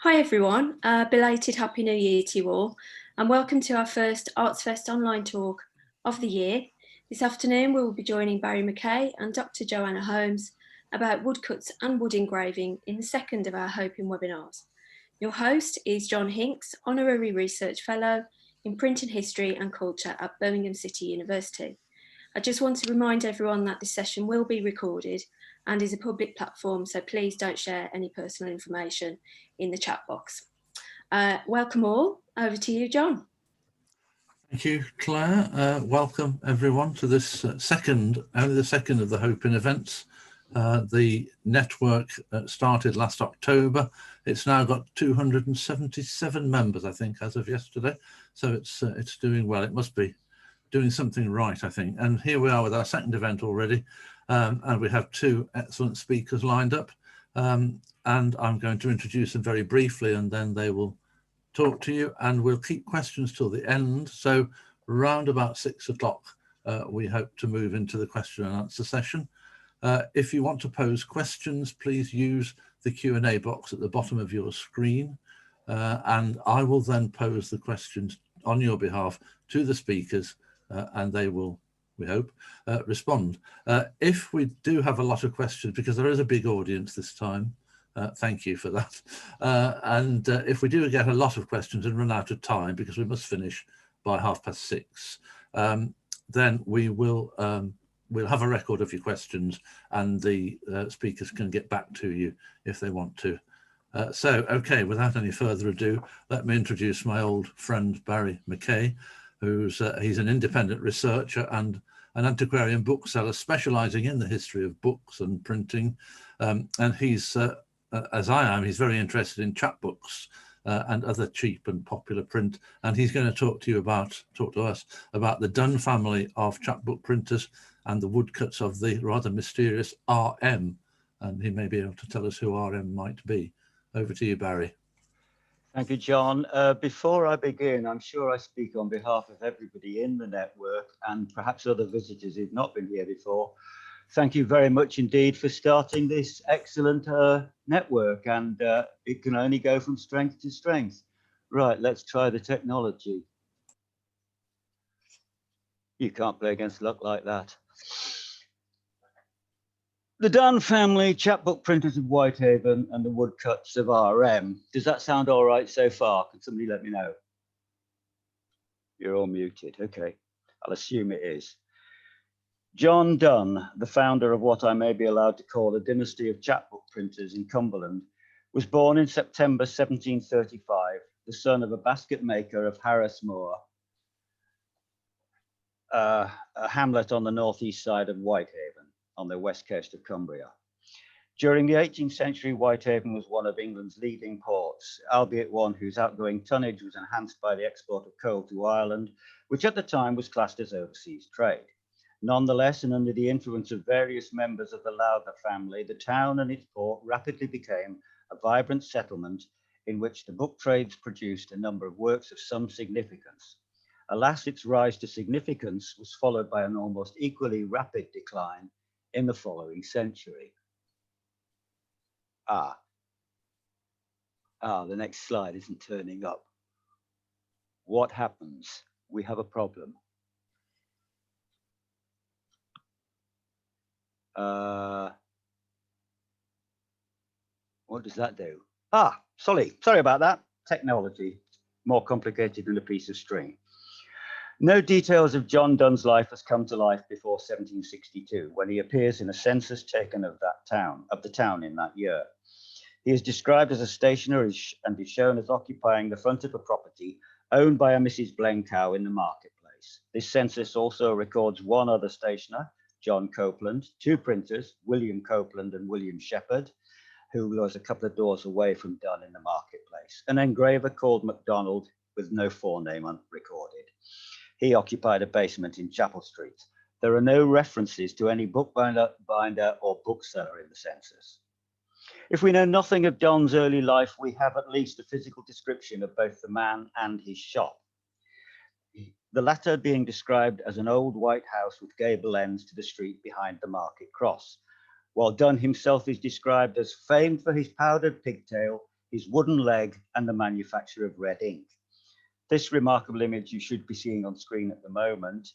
Hi everyone, belated Happy New Year to you all, and welcome to our first ArtsFest Online talk of the year. This afternoon we will be joining Barry McKay and Dr. Johanna Holmes about woodcuts and wood engraving in the second of our HoPIN webinars. Your host is John Hinks, Honorary Research Fellow in Print and History and Culture at Birmingham City University. I just want to remind everyone that this session will be recorded and is a public platform, so please don't share any personal information in the chat box. Welcome all. Over to you, John. Thank you, Claire. Welcome everyone to this only the second of the HoPIN events. The network started last October. It's now got 277 members, I think, as of yesterday. So it's doing well. It must be doing something right, I think. And here we are with our second event already. And we have two excellent speakers lined up. And I'm going to introduce them very briefly, and then they will talk to you, and we'll keep questions till the end. So round about 6 o'clock, we hope to move into the question and answer session. If you want to pose questions, please use the Q&A box at the bottom of your screen, and I will then pose the questions on your behalf to the speakers, and they will, we hope, respond. If we do have a lot of questions, because there is a big audience this time, thank you for that. And if we do get a lot of questions and run out of time, because we must finish by 6:30, then we will we'll have a record of your questions, and the speakers can get back to you if they want to. So, okay, without any further ado, let me introduce my old friend Barry McKay, he's an independent researcher and an antiquarian bookseller specialising in the history of books and printing, and he's as I am, he's very interested in chapbooks and other cheap and popular print, and he's going to talk to us about the Dunn family of chapbook printers and the woodcuts of the rather mysterious R.M, and he may be able to tell us who R.M might be. Over to you, Barry. Thank you, John. Before I begin, I'm sure I speak on behalf of everybody in the network and perhaps other visitors who've not been here before. Thank you very much indeed for starting this excellent network, and it can only go from strength to strength. Right, let's try the technology. You can't play against luck like that. The Dunn family, chapbook printers of Whitehaven and the woodcuts of R.M. Does that sound all right so far? Can somebody let me know? You're all muted. Okay, I'll assume it is. John Dunn, the founder of what I may be allowed to call a dynasty of chapbook printers in Cumberland, was born in September 1735, the son of a basket maker of Harrismoor, a hamlet on the northeast side of Whitehaven, on the west coast of Cumbria. During the 18th century, Whitehaven was one of England's leading ports, albeit one whose outgoing tonnage was enhanced by the export of coal to Ireland, which at the time was classed as overseas trade. Nonetheless, and under the influence of various members of the Lowther family, the town and its port rapidly became a vibrant settlement in which the book trades produced a number of works of some significance. Alas, its rise to significance was followed by an almost equally rapid decline in the following century. The next slide isn't turning up. What happens? We have a problem. What does that do? Sorry about that. Technology, more complicated than a piece of string. No details of John Dunn's life has come to life before 1762, when he appears in a census taken of the town in that year. He is described as a stationer and is shown as occupying the front of a property owned by a Mrs. Blencow in the marketplace. This census also records one other stationer, John Copeland, two printers, William Copeland and William Shepherd, who was a couple of doors away from Dunn in the marketplace, an engraver called MacDonald with no forename recorded. He occupied a basement in Chapel Street. There are no references to any bookbinder or bookseller in the census. If we know nothing of Dunn's early life, we have at least a physical description of both the man and his shop. The latter being described as an old white house with gable ends to the street behind the market cross, while Dunn himself is described as famed for his powdered pigtail, his wooden leg, and the manufacture of red ink. This remarkable image you should be seeing on screen at the moment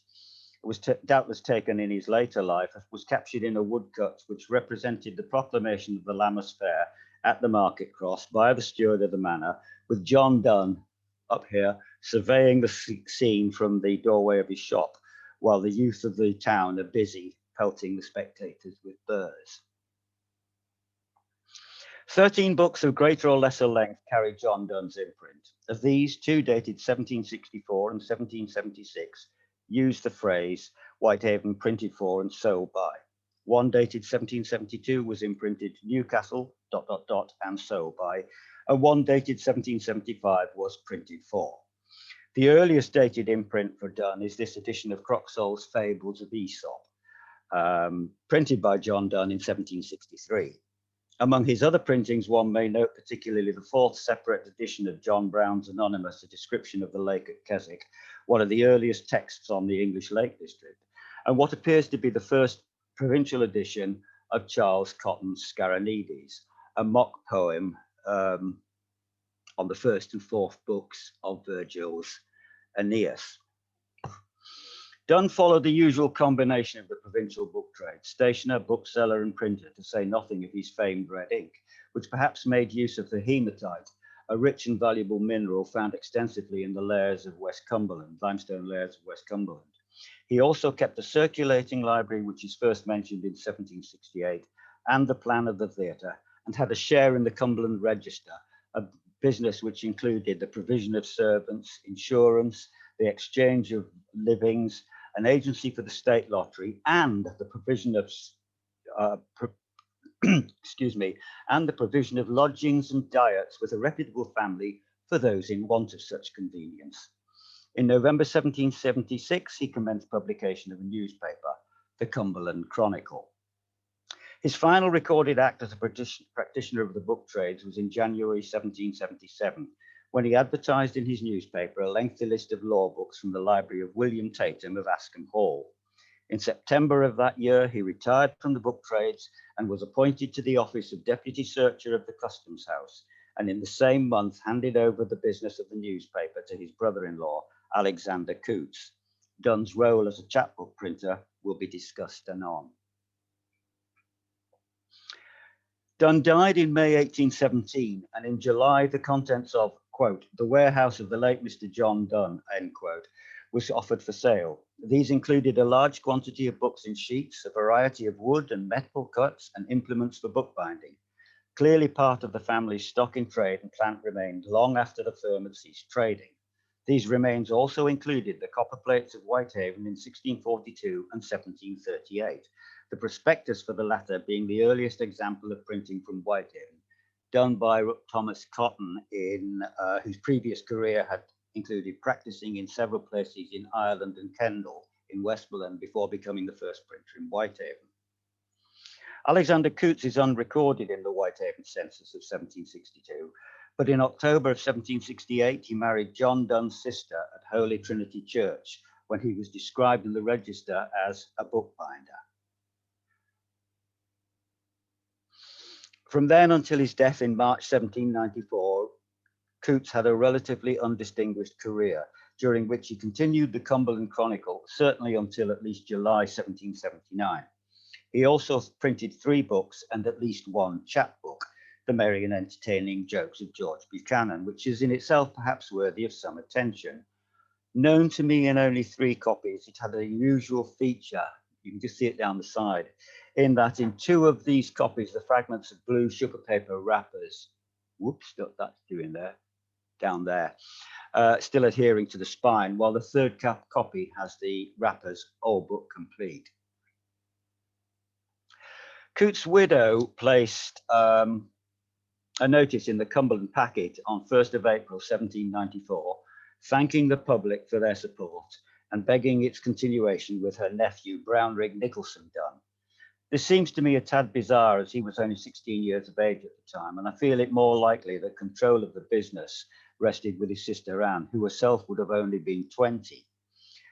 was doubtless taken in his later life, was captured in a woodcut which represented the proclamation of the Lammas Fair at the market cross by the steward of the manor, with John Dunn up here surveying the scene from the doorway of his shop, while the youth of the town are busy pelting the spectators with burrs. 13 books of greater or lesser length carry John Dunn's imprint. Of these, 2 dated 1764 and 1776 use the phrase Whitehaven printed for and sold by. 1 dated 1772 was imprinted Newcastle ... and sold by, and 1 dated 1775 was printed for. The earliest dated imprint for Dunn is this edition of Croxall's Fables of Aesop, printed by John Dunn in 1763. Among his other printings, one may note particularly the 4th separate edition of John Brown's Anonymous, A Description of the Lake at Keswick, one of the earliest texts on the English Lake District, and what appears to be the first provincial edition of Charles Cotton's Scaranides, a mock poem on the 1st and 4th books of Virgil's Aeneas. Dunn followed the usual combination of the provincial book trade, stationer, bookseller, and printer, to say nothing of his famed red ink, which perhaps made use of the hematite, a rich and valuable mineral found extensively in the layers of West Cumberland, limestone layers of West Cumberland. He also kept a circulating library, which is first mentioned in 1768, and the plan of the theatre, and had a share in the Cumberland Register, a business which included the provision of servants, insurance, the exchange of livings, an agency for the state lottery, and the provision of and the provision of lodgings and diets with a reputable family for those in want of such convenience. In November 1776, he commenced publication of a newspaper, the Cumberland Chronicle. His final recorded act as a practitioner of the book trades was in January 1777, when he advertised in his newspaper a lengthy list of law books from the library of William Tatum of Askham Hall. In September of that year, he retired from the book trades and was appointed to the office of Deputy Searcher of the Customs House, and in the same month handed over the business of the newspaper to his brother-in-law, Alexander Coutts. Dunn's role as a chapbook printer will be discussed anon. Dunn died in May 1817, and in July, the contents of, quote, the warehouse of the late Mr. John Dunn, end quote, was offered for sale. These included a large quantity of books in sheets, a variety of wood and metal cuts, and implements for bookbinding. Clearly part of the family's stock in trade and plant remained long after the firm had ceased trading. These remains also included the copper plates of Whitehaven in 1642 and 1738, the prospectus for the latter being the earliest example of printing from Whitehaven, done by Thomas Cotton, whose previous career had included practicing in several places in Ireland and Kendal in Westmoreland before becoming the first printer in Whitehaven. Alexander Coutts is unrecorded in the Whitehaven census of 1762, but in October of 1768, he married John Dunn's sister at Holy Trinity Church, when he was described in the register as a bookbinder. From then until his death in March 1794, Coutts had a relatively undistinguished career, during which he continued the Cumberland Chronicle, certainly until at least July 1779. He also printed 3 books and at least 1 chapbook, The Merry and Entertaining Jokes of George Buchanan, which is in itself perhaps worthy of some attention. Known to me in only 3 copies, it had an unusual feature, you can just see it down the side, in that in 2 of these copies, the fragments of blue sugar paper wrappers, whoops, that's doing there, down there, still adhering to the spine, while the 3rd copy has the wrappers all book complete. Coutts' widow placed a notice in the Cumberland Packet on 1st of April 1794, thanking the public for their support and begging its continuation with her nephew, Brownrigg Nicholson Dunn. This seems to me a tad bizarre, as he was only 16 years of age at the time, and I feel it more likely that control of the business rested with his sister Anne, who herself would have only been 20.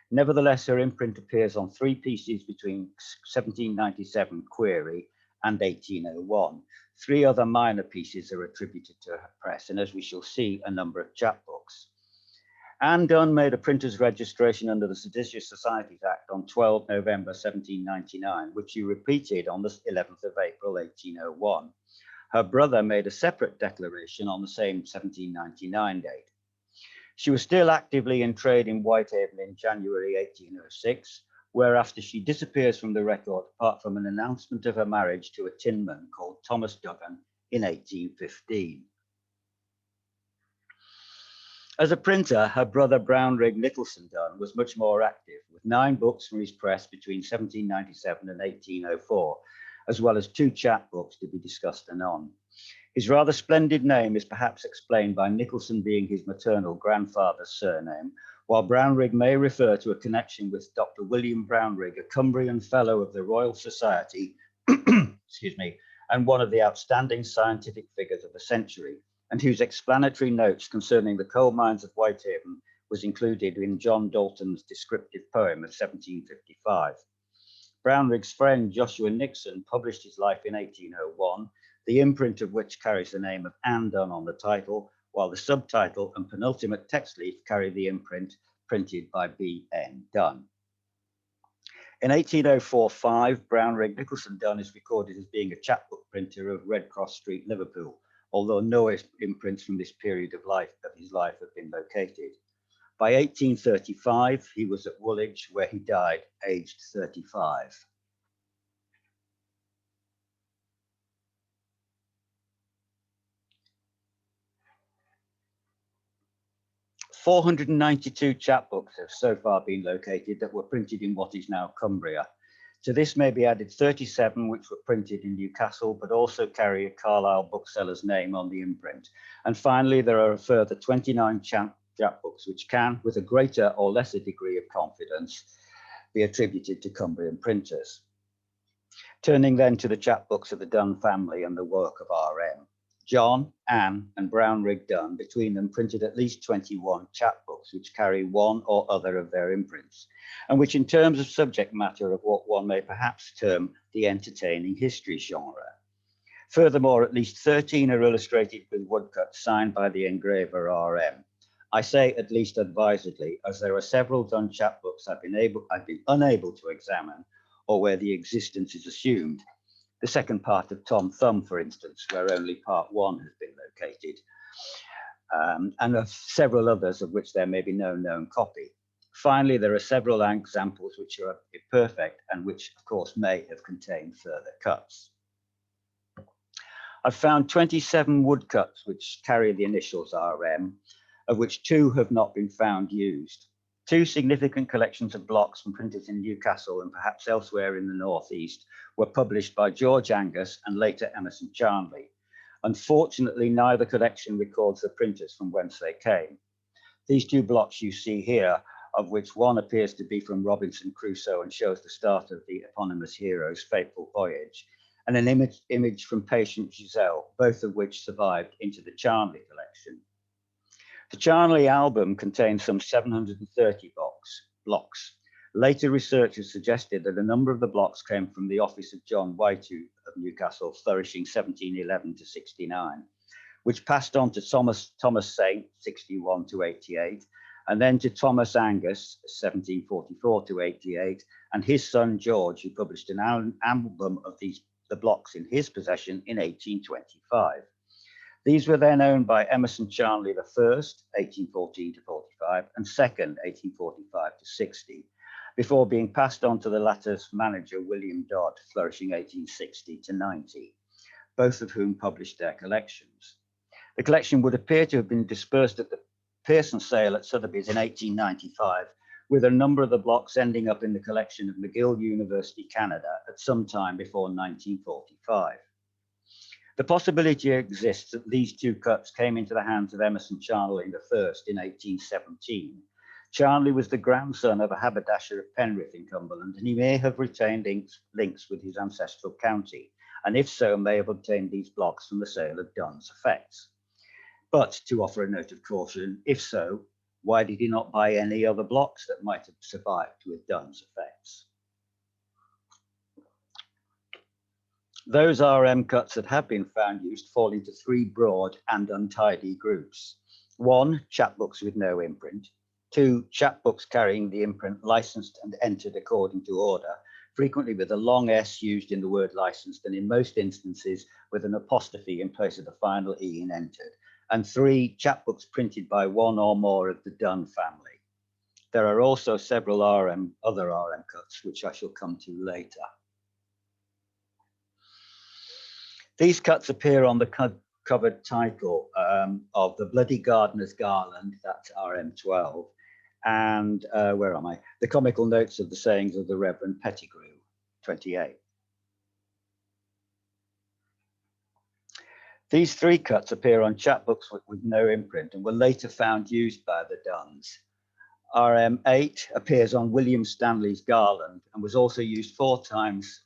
Nevertheless, her imprint appears on 3 pieces between 1797 query and 1801. 3 other minor pieces are attributed to her press, and as we shall see, a number of chapbooks. Anne Dunn made a printer's registration under the Seditious Societies Act on 12 November 1799, which she repeated on the 11th of April 1801. Her brother made a separate declaration on the same 1799 date. She was still actively in trade in Whitehaven in January 1806, whereafter she disappears from the record apart from an announcement of her marriage to a tinman called Thomas Duggan in 1815. As a printer, her brother Brownrigg Nicholson Dunn was much more active, with 9 books from his press between 1797 and 1804, as well as 2 chapbooks to be discussed anon. His rather splendid name is perhaps explained by Nicholson being his maternal grandfather's surname, while Brownrigg may refer to a connection with Dr. William Brownrigg, a Cumbrian Fellow of the Royal Society, excuse me, and one of the outstanding scientific figures of the century, and whose explanatory notes concerning the coal mines of Whitehaven was included in John Dalton's descriptive poem of 1755. Brownrigg's friend Joshua Nixon published his life in 1801, the imprint of which carries the name of Anne Dunn on the title, while the subtitle and penultimate text leaf carry the imprint printed by B.N. Dunn. In 1804-5, Brownrigg Nicholson Dunn is recorded as being a chapbook printer of Red Cross Street, Liverpool, although no imprints from this period of his life have been located. By 1835, he was at Woolwich, where he died aged 35. "492 chapbooks have so far been located that were printed in what is now Cumbria. To this may be added 37 which were printed in Newcastle, but also carry a Carlisle bookseller's name on the imprint. And finally, there are a further 29 chapbooks which can, with a greater or lesser degree of confidence, be attributed to Cumbrian printers." Turning then to the chapbooks of the Dunn family and the work of R.M. John, Anne, and Brownrigg Dunn between them printed at least 21 chapbooks which carry one or other of their imprints, and which in terms of subject matter of what one may perhaps term the entertaining history genre. Furthermore, at least 13 are illustrated with woodcuts signed by the engraver R.M. I say at least advisedly, as there are several Dunn chapbooks I've been unable to examine, or where the existence is assumed. The second part of Tom Thumb, for instance, where only part 1 has been located, and of several others of which there may be no known copy. Finally, there are several examples which are imperfect and which, of course, may have contained further cuts. I've found 27 woodcuts which carry the initials RM, of which 2 have not been found used. 2 significant collections of blocks from printers in Newcastle and perhaps elsewhere in the Northeast were published by George Angus and later Emerson Charnley. Unfortunately, neither collection records the printers from whence they came. These 2 blocks you see here, of which one appears to be from Robinson Crusoe and shows the start of the eponymous hero's fateful voyage, and an image from Patient Giselle, both of which survived into the Charnley collection. The Charnley album contains some 730 blocks. Later researchers suggested that a number of the blocks came from the office of John Whitehooth of Newcastle, flourishing 1711 to 69, which passed on to Thomas Saint, 61 to 88, and then to Thomas Angus, 1744 to 88, and his son George, who published an album of the blocks in his possession in 1825. These were then owned by Emerson Charnley the first, 1814 to 45, and second, 1845 to 60, before being passed on to the latter's manager, William Dodd, flourishing 1860 to 90, both of whom published their collections. The collection would appear to have been dispersed at the Pearson sale at Sotheby's in 1895, with a number of the blocks ending up in the collection of McGill University, Canada, at some time before 1945. The possibility exists that these 2 cuts came into the hands of Emerson Charnley the first in 1817. Charnley was the grandson of a haberdasher of Penrith in Cumberland, and he may have retained links with his ancestral county, and if so, may have obtained these blocks from the sale of Dunn's effects. But to offer a note of caution, if so, why did he not buy any other blocks that might have survived with Dunn's effects? Those RM cuts that have been found used fall into three broad and untidy groups. One, chapbooks with no imprint. Two, chapbooks carrying the imprint licensed and entered according to order, frequently with a long S used in the word licensed, and in most instances with an apostrophe in place of the final E in entered. And three, chapbooks printed by one or more of the Dunn family. There are also several other RM cuts, which I shall come to later. These cuts appear on the covered title of The Bloody Gardener's Garland, that's RM12, and where am I? The Comical Notes of the Sayings of the Reverend Pettigrew, 28. These three cuts appear on chapbooks with no imprint and were later found used by the Dunns. RM8 appears on William Stanley's Garland and was also used 4 times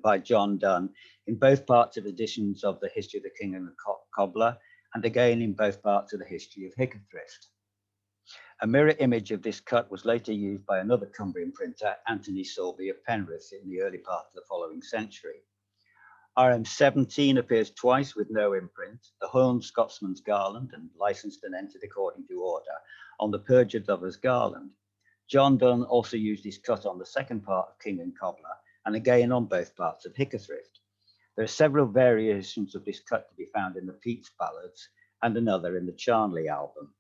by John Dunn in both parts of editions of the History of the King and the Cobbler, and again in both parts of the History of Hickathrift. A mirror image of this cut was later used by another Cumbrian printer, Anthony Sorby of Penrith, in the early part of the following century. RM17 appears twice with no imprint, the Horned Scotsman's Garland, and licensed and entered according to order, on the Perjured Lover's Garland. John Dunn also used this cut on the second part of King and Cobbler, and again on both parts of Hickathrift. There are several variations of this cut to be found in the Pepys Ballads and another in the Charnley album.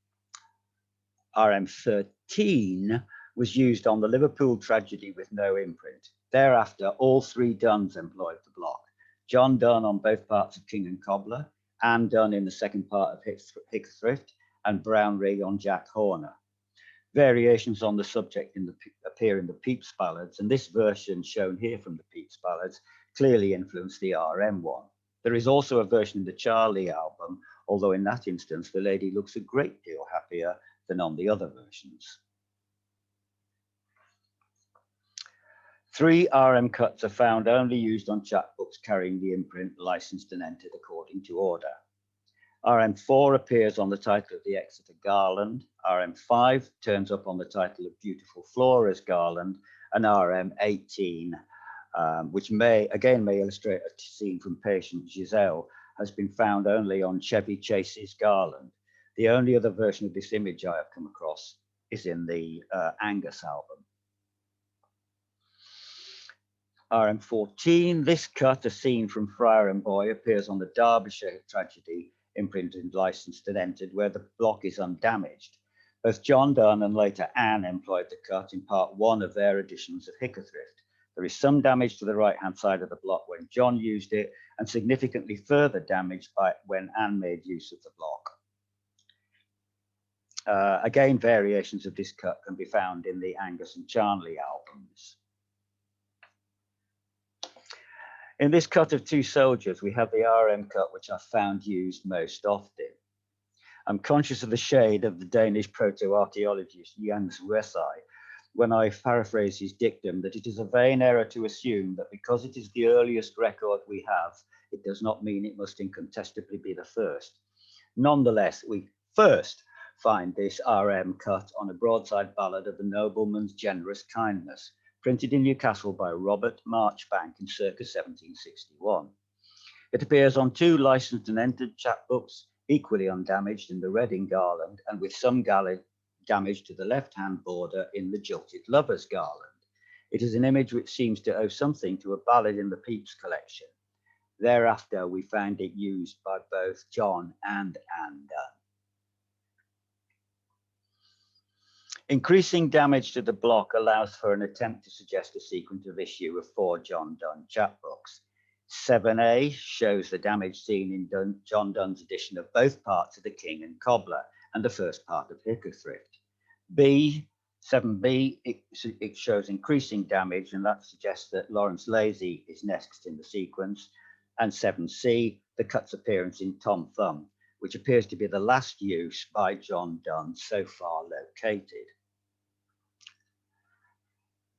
RM13 was used on the Liverpool Tragedy with no imprint. Thereafter, all three Dunns employed the block. John Dunn on both parts of King and Cobbler, Anne Dunn in the second part of Hickathrift, and Brownrigg on Jack Horner. Variations on the subject appear in the Pepys Ballads, and this version shown here from the Pepys Ballads clearly influenced the RM one. There is also a version in the Charlie album, although in that instance the lady looks a great deal happier than on the other versions. 3 RM cuts are found only used on chapbooks carrying the imprint licensed and entered according to order. RM4 appears on the title of the Exeter Garland, RM5 turns up on the title of Beautiful Flora's Garland, and RM18, which may illustrate a scene from Patient Giselle, has been found only on Chevy Chase's Garland. The only other version of this image I have come across is in the Angus album. RM14, this cut, a scene from Friar and Boy, appears on the Derbyshire Tragedy, imprinted, licensed and entered, where the block is undamaged. Both John Dunn and later Anne employed the cut in part 1 of their editions of Hickathrift. There is some damage to the right-hand side of the block when John used it, and significantly further damage when Anne made use of the block. Again, variations of this cut can be found in the Angus and Charnley albums. In this cut of 2 soldiers, we have the RM cut, which I found used most often. I'm conscious of the shade of the Danish proto-archaeologist Jens Wessai when I paraphrase his dictum that it is a vain error to assume that because it is the earliest record we have, it does not mean it must incontestably be the first. Nonetheless, we first find this RM cut on a broadside ballad of the nobleman's generous kindness, printed in Newcastle by Robert Marchbank in circa 1761. It appears on 2 licensed and entered chapbooks, equally undamaged in the Reading Garland, and with some damage to the left-hand border in the Jilted Lover's Garland. It is an image which seems to owe something to a ballad in the Pepys collection. Thereafter, we found it used by both John and Anne Dunn. Increasing damage to the block allows for an attempt to suggest a sequence of issue of 4 John Dunn chapbooks. 7A shows the damage seen in John Dunn's edition of both parts of the King and Cobbler and the first part of Hickathrift. 7B, it shows increasing damage, and that suggests that Lawrence Lazy is next in the sequence. And 7C, the cut's appearance in Tom Thumb, which appears to be the last use by John Dunn so far located.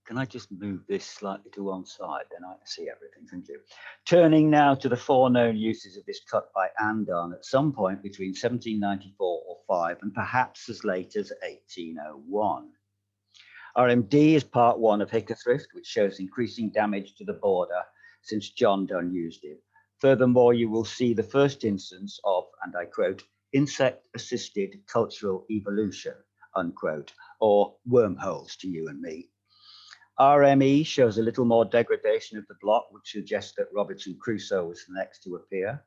Can I just move this slightly to one side, then I can see everything, thank you. Turning now to the 4 known uses of this cut by Anne Dunn at some point between 1794 or 5 and perhaps as late as 1801. RMD is part 1 of Hickathrift, which shows increasing damage to the border, since John Dunn used it. Furthermore, you will see the first instance of, and I quote, insect-assisted cultural evolution, unquote, or wormholes to you and me. RME shows a little more degradation of the block, which suggests that Robinson Crusoe was the next to appear.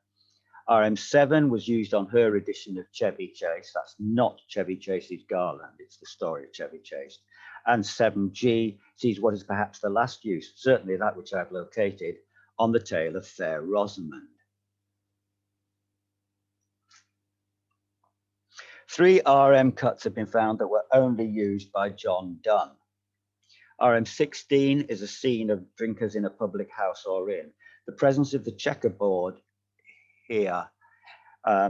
RM7 was used on her edition of Chevy Chase. That's not Chevy Chase's Garland, it's the story of Chevy Chase. And 7G sees what is perhaps the last use, certainly that which I've located, on the tale of Fair Rosamond. 3 RM cuts have been found that were only used by John Dunn. RM16 is a scene of drinkers in a public house or inn. The presence of the checkerboard here,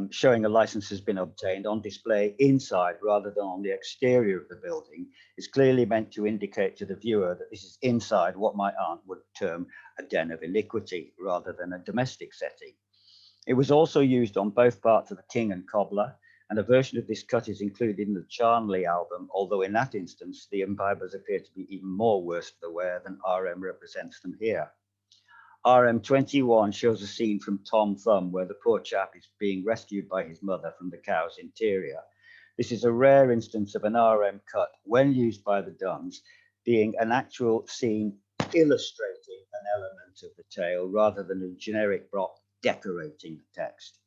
showing a license has been obtained on display inside rather than on the exterior of the building, is clearly meant to indicate to the viewer that this is inside what my aunt would term a den of iniquity rather than a domestic setting. It was also used on both parts of the King and Cobbler, and a version of this cut is included in the Charnley album, although in that instance, the imbibers appear to be even more worse for the wear than RM represents them here. RM21 shows a scene from Tom Thumb where the poor chap is being rescued by his mother from the cow's interior. This is a rare instance of an RM cut, when used by the Dunns, being an actual scene illustrating an element of the tale rather than a generic block decorating the text.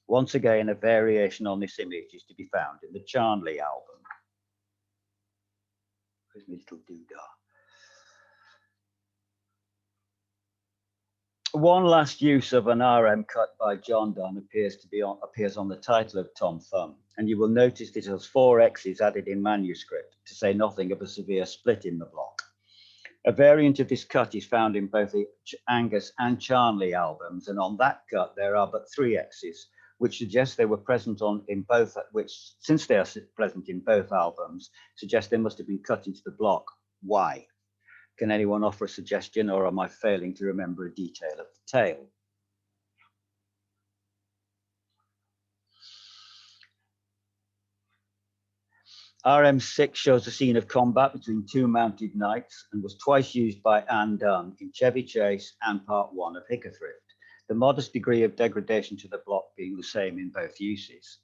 Once again, a variation on this image is to be found in the Charnley album. Where's my little doodah? One last use of an RM cut by John Dunn appears on the title of Tom Thumb, and you will notice that it has 4 X's added in manuscript, to say nothing of a severe split in the block. A variant of this cut is found in both the Angus and Charnley albums, and on that cut there are but 3 X's, which suggests they were present in both, which, since they are present in both albums, suggests they must have been cut into the block. Why? Can anyone offer a suggestion, or am I failing to remember a detail of the tale? RM6 shows a scene of combat between 2 mounted knights and was twice used by Anne Dunn in Chevy Chase and Part 1 of Hickathrift, the modest degree of degradation to the block being the same in both uses.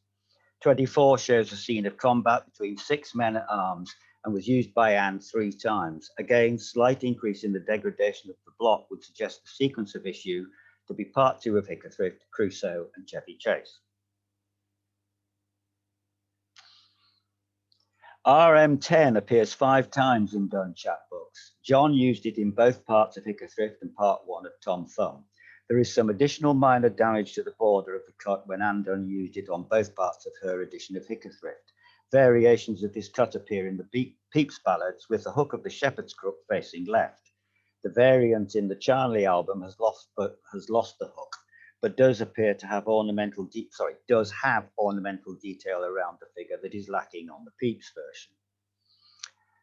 24 shows a scene of combat between 6 men at arms and was used by Anne 3 times. Again, slight increase in the degradation of the block would suggest the sequence of issue to be Part 2 of Hickathrift, Crusoe, and Chevy Chase. RM10 appears 5 times in Dunn chapbooks. John used it in both parts of Hickathrift and Part 1 of Tom Thumb. There is some additional minor damage to the border of the cut when Anne Dunn used it on both parts of her edition of Hickathrift. Variations of this cut appear in the Pepys ballads with the hook of the shepherd's crook facing left. The variant in the Charnley album has lost the hook, but does appear to have ornamental detail around the figure that is lacking on the Pepys version.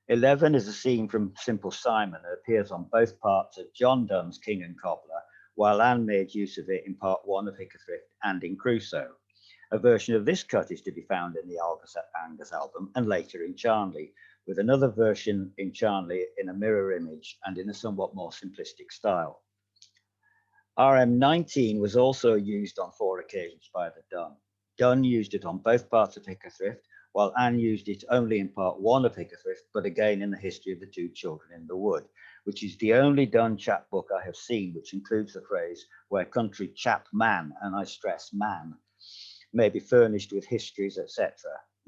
11 is a scene from Simple Simon that appears on both parts of John Dunn's King and Cobbler, while Anne made use of it in Part 1 of Hickathrift and in Crusoe. A version of this cut is to be found in the Angus album and later in Charnley, with another version in Charnley in a mirror image and in a somewhat more simplistic style. RM19 was also used on 4 occasions by the Dunn. Dunn used it on both parts of Hickathrift, while Anne used it only in Part 1 of Hickathrift, but again in the history of the 2 children in the wood, which is the only Dunn chapbook I have seen which includes the phrase where country chapman, and I stress man, may be furnished with histories, etc.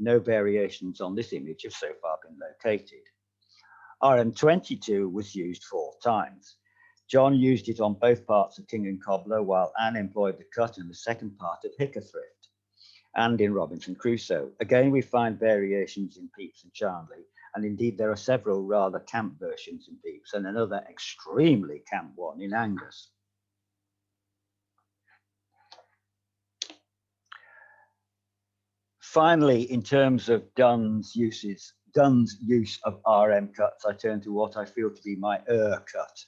No variations on this image have so far been located. RM22 was used 4 times. John used it on both parts of King and Cobbler, while Anne employed the cut in the second part of Hickathrift and in Robinson Crusoe. Again, we find variations in Pepys and Charnley, and indeed there are several rather camp versions in Pepys and another extremely camp one in Angus. Finally, in terms of Dunn's use of RM cuts, I turn to what I feel to be my cut,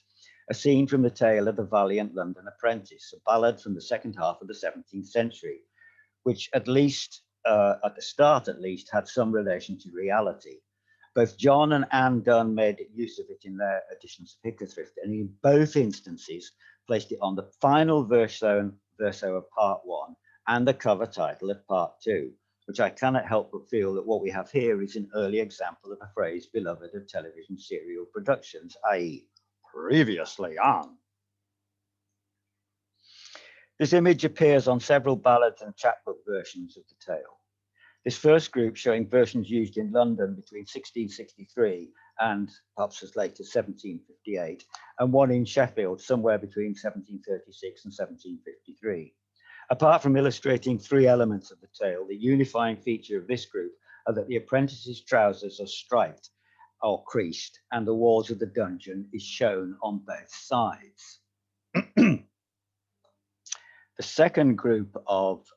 a scene from the tale of the valiant London apprentice, a ballad from the second half of the 17th century, which at least, at the start at least, had some relation to reality. Both John and Anne Dunn made use of it in their editions of Hickathrift, and in both instances, placed it on the final verso of part 1 and the cover title of part 2, which I cannot help but feel that what we have here is an early example of a phrase beloved of television serial productions, i.e. previously on. This image appears on several ballads and chapbook versions of the tale. This first group, showing versions used in London between 1663 and perhaps as late as 1758, and one in Sheffield somewhere between 1736 and 1753. Apart from illustrating 3 elements of the tale, the unifying feature of this group are that the apprentice's trousers are striped or creased, and the walls of the dungeon is shown on both sides. The second group of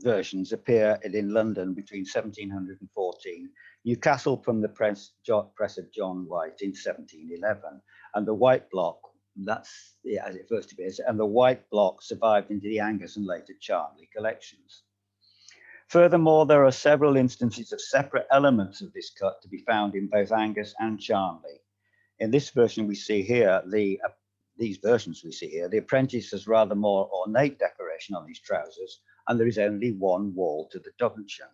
versions appear in London between 1714, Newcastle from the press of John White in 1711, and the white block, that's as it first appears, and the white block survived into the Angus and later Charnley collections. Furthermore, there are several instances of separate elements of this cut to be found in both Angus and Charnley. In this version we see here, these versions we see here, the apprentice has rather more ornate decoration on his trousers, and there is only one wall to the dungeon.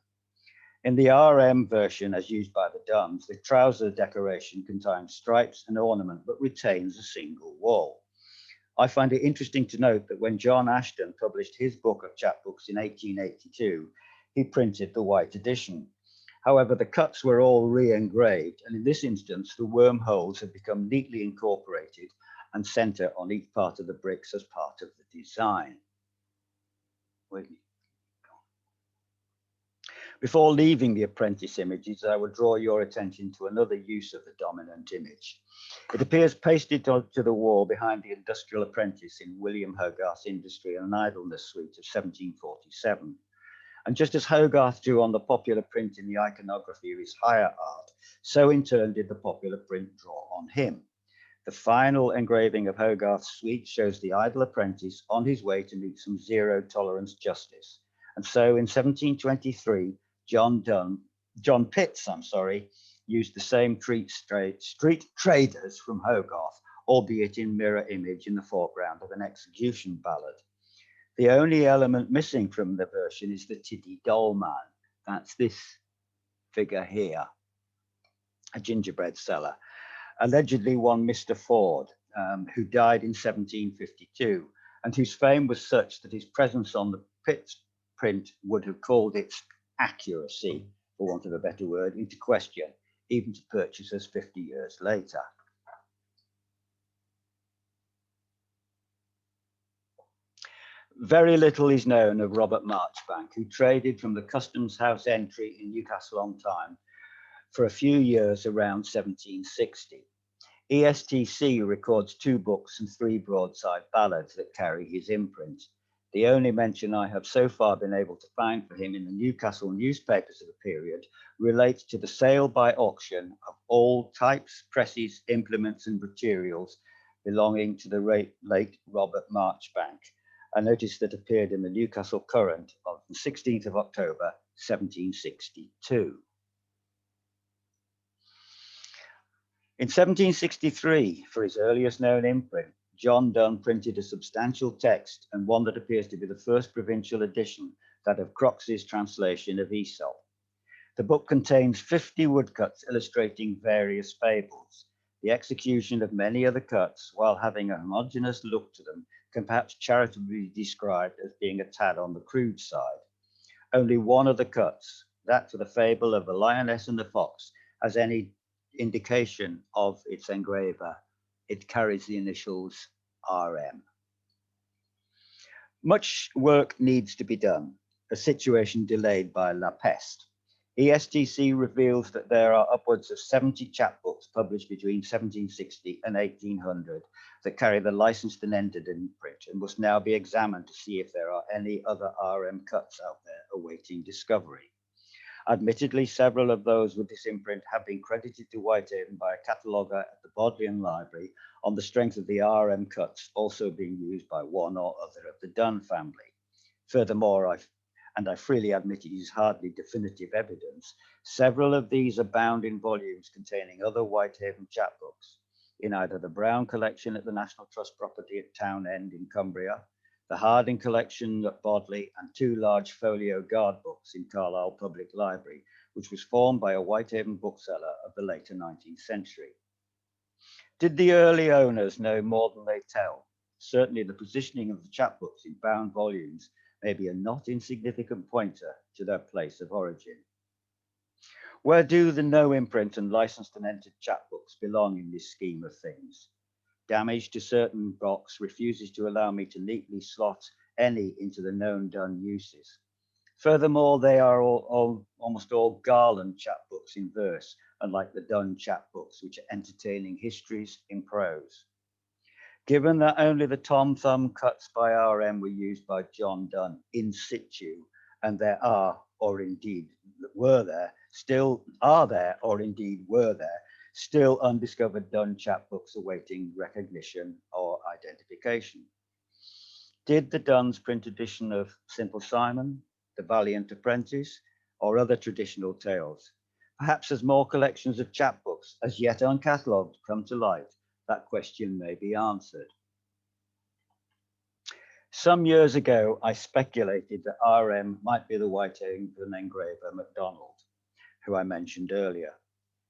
In the RM version, as used by the Dunns, the trouser decoration contains stripes and ornament, but retains a single wall. I find it interesting to note that when John Ashton published his book of chapbooks in 1882, he printed the white edition. However, the cuts were all re-engraved, and in this instance, the wormholes have become neatly incorporated and center on each part of the bricks as part of the design. Before leaving the apprentice images, I would draw your attention to another use of the dominant image. It appears pasted to the wall behind the industrial apprentice in William Hogarth's Industry and Idleness suite of 1747. And just as Hogarth drew on the popular print in the iconography of his higher art, so in turn did the popular print draw on him. The final engraving of Hogarth's suite shows the idle apprentice on his way to meet some zero-tolerance justice. And so in 1723, John Pitts, used the same street traders from Hogarth, albeit in mirror image in the foreground of an execution ballad. The only element missing from the version is the Tiddy Doll Man. That's this figure here, a gingerbread seller, allegedly one Mr. Ford, who died in 1752, and whose fame was such that his presence on the Pitts print would have called its accuracy, for want of a better word, into question, even to purchasers 50 years later. Very little is known of Robert Marchbank, who traded from the Customs House entry in Newcastle on Tyne for a few years around 1760. ESTC records 2 books and 3 broadside ballads that carry his imprint. The only mention I have so far been able to find for him in the Newcastle newspapers of the period relates to the sale by auction of all types, presses, implements and materials belonging to the late Robert Marchbank, a notice that appeared in the Newcastle Courant on the 16th of October, 1762. In 1763, for his earliest known imprint, John Dunn printed a substantial text and one that appears to be the first provincial edition, that of Crox's translation of Aesop. The book contains 50 woodcuts illustrating various fables. The execution of many of the cuts, while having a homogeneous look to them, can perhaps charitably be described as being a tad on the crude side. Only one of the cuts, that for the fable of the lioness and the fox, has any indication of its engraver. It carries the initials RM. Much work needs to be done, a situation delayed by La Peste. ESTC reveals that there are upwards of 70 chapbooks published between 1760 and 1800 that carry the licensed and entered imprint and must now be examined to see if there are any other RM cuts out there awaiting discovery. Admittedly, several of those with this imprint have been credited to Whitehaven by a cataloguer at the Bodleian Library on the strength of the RM cuts also being used by one or other of the Dunn family. Furthermore, I freely admit it is hardly definitive evidence, several of these are bound in volumes containing other Whitehaven chapbooks. in either the Brown collection at the National Trust property at Townend in Cumbria, the Harding collection at Bodley, and 2 large folio guard books in Carlisle Public Library, which was formed by a Whitehaven bookseller of the later 19th century. Did the early owners know more than they tell? Certainly the positioning of the chapbooks in bound volumes may be a not insignificant pointer to their place of origin. Where do the no imprint and licensed and entered chapbooks belong in this scheme of things? Damage to certain box refuses to allow me to neatly slot any into the known Dunn uses. Furthermore, they are almost all Garland chapbooks in verse, unlike the Dunn chapbooks, which are entertaining histories in prose. Given that only the Tom Thumb cuts by R.M. were used by John Dunn in situ, and there are, or indeed were there, still are there, or indeed were there, still undiscovered Dunn chapbooks awaiting recognition or identification. Did the Dunns print edition of Simple Simon, The Valiant Apprentice, or other traditional tales? Perhaps as more collections of chapbooks, as yet uncatalogued, come to light, that question may be answered. Some years ago, I speculated that R.M. might be the Whitehaven engraver MacDonald, who I mentioned earlier.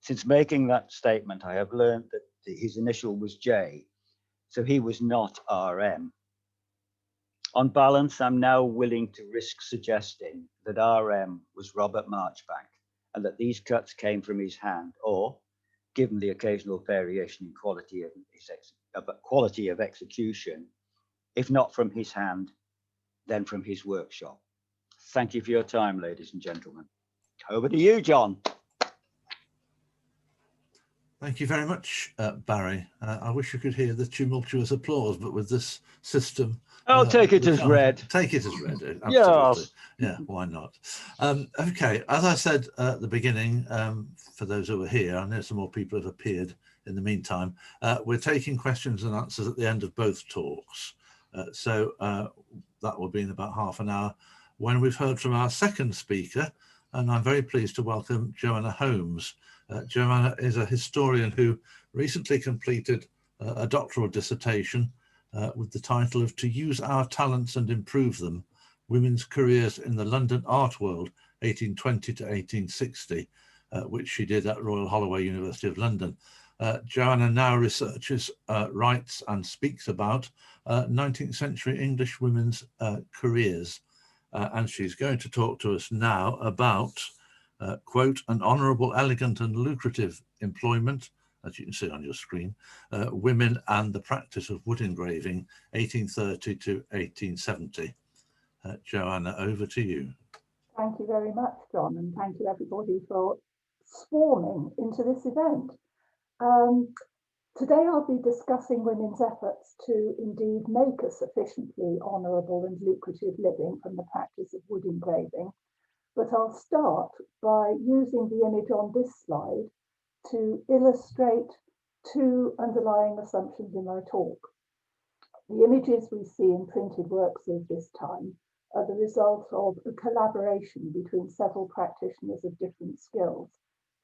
Since making that statement, I have learned that his initial was J, so he was not R.M. On balance, I'm now willing to risk suggesting that R.M. was Robert Marchbank, and that these cuts came from his hand, or, given the occasional variation in quality of execution, if not from his hand, then from his workshop. Thank you for your time, ladies and gentlemen. Over to you, John. Thank you very much, Barry. I wish you could hear the tumultuous applause, but with this system, I'll take it as read. Take it as read, absolutely. Yes. Yeah, why not? Okay, as I said at the beginning, for those who are here, I know some more people have appeared in the meantime. We're taking questions and answers at the end of both talks. So that will be in about half an hour when we've heard from our second speaker, and I'm very pleased to welcome Johanna Holmes. Johanna is a historian who recently completed a doctoral dissertation with the title of To Use Our Talents and Improve Them, Women's Careers in the London Art World, 1820 to 1860, which she did at Royal Holloway, University of London. Johanna now researches, writes and speaks about 19th century English women's careers. And she's going to talk to us now about, quote, an honourable, elegant and lucrative employment, as you can see on your screen, women and the practice of wood engraving, 1830 to 1870. Johanna, over to you. Thank you very much, John, and thank you everybody for swarming into this event. Today I'll be discussing women's efforts to indeed make a sufficiently honourable and lucrative living from the practice of wood engraving, but I'll start by using the image on this slide to illustrate 2 underlying assumptions in my talk. The images we see in printed works of this time are the result of a collaboration between several practitioners of different skills,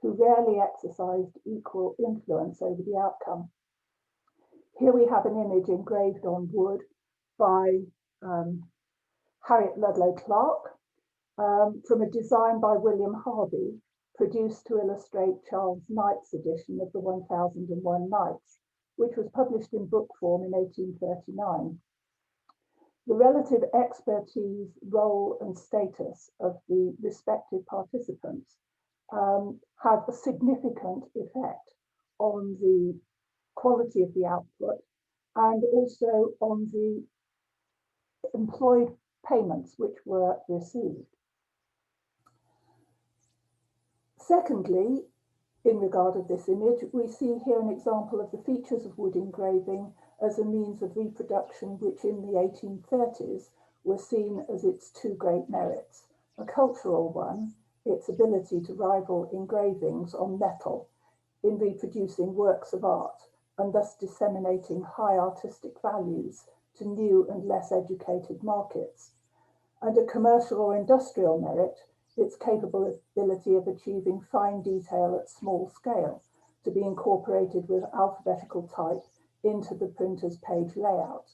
who rarely exercised equal influence over the outcome. Here we have an image engraved on wood by Harriet Ludlow Clark from a design by William Harvey, produced to illustrate Charles Knight's edition of the 1001 Nights, which was published in book form in 1839. The relative expertise, role and status of the respective participants had a significant effect on the quality of the output and also on the employed payments which were received. Secondly, in regard of this image, we see here an example of the features of wood engraving as a means of reproduction which in the 1830s were seen as its 2 great merits. A cultural one, its ability to rival engravings on metal in reproducing works of art and thus disseminating high artistic values to new and less educated markets. And a commercial or industrial merit, its capability of achieving fine detail at small scale, to be incorporated with alphabetical type into the printer's page layout.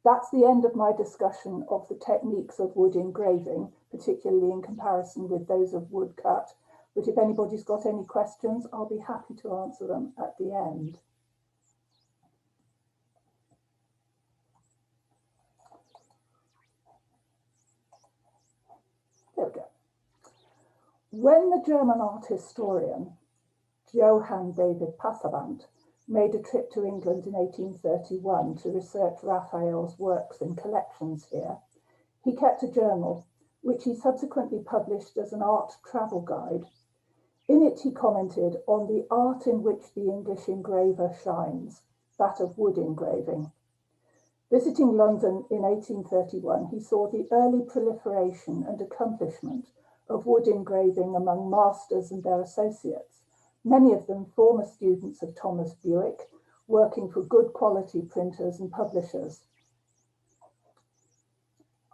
That's the end of my discussion of the techniques of wood engraving, particularly in comparison with those of woodcut. But if anybody's got any questions, I'll be happy to answer them at the end. There we go. When the German art historian Johann David Passavant made a trip to England in 1831 to research Raphael's works in collections here, he kept a journal, which he subsequently published as an art travel guide. In it, he commented on the art in which the English engraver shines, that of wood engraving. Visiting London in 1831, he saw the early proliferation and accomplishment of wood engraving among masters and their associates, many of them former students of Thomas Bewick, working for good quality printers and publishers.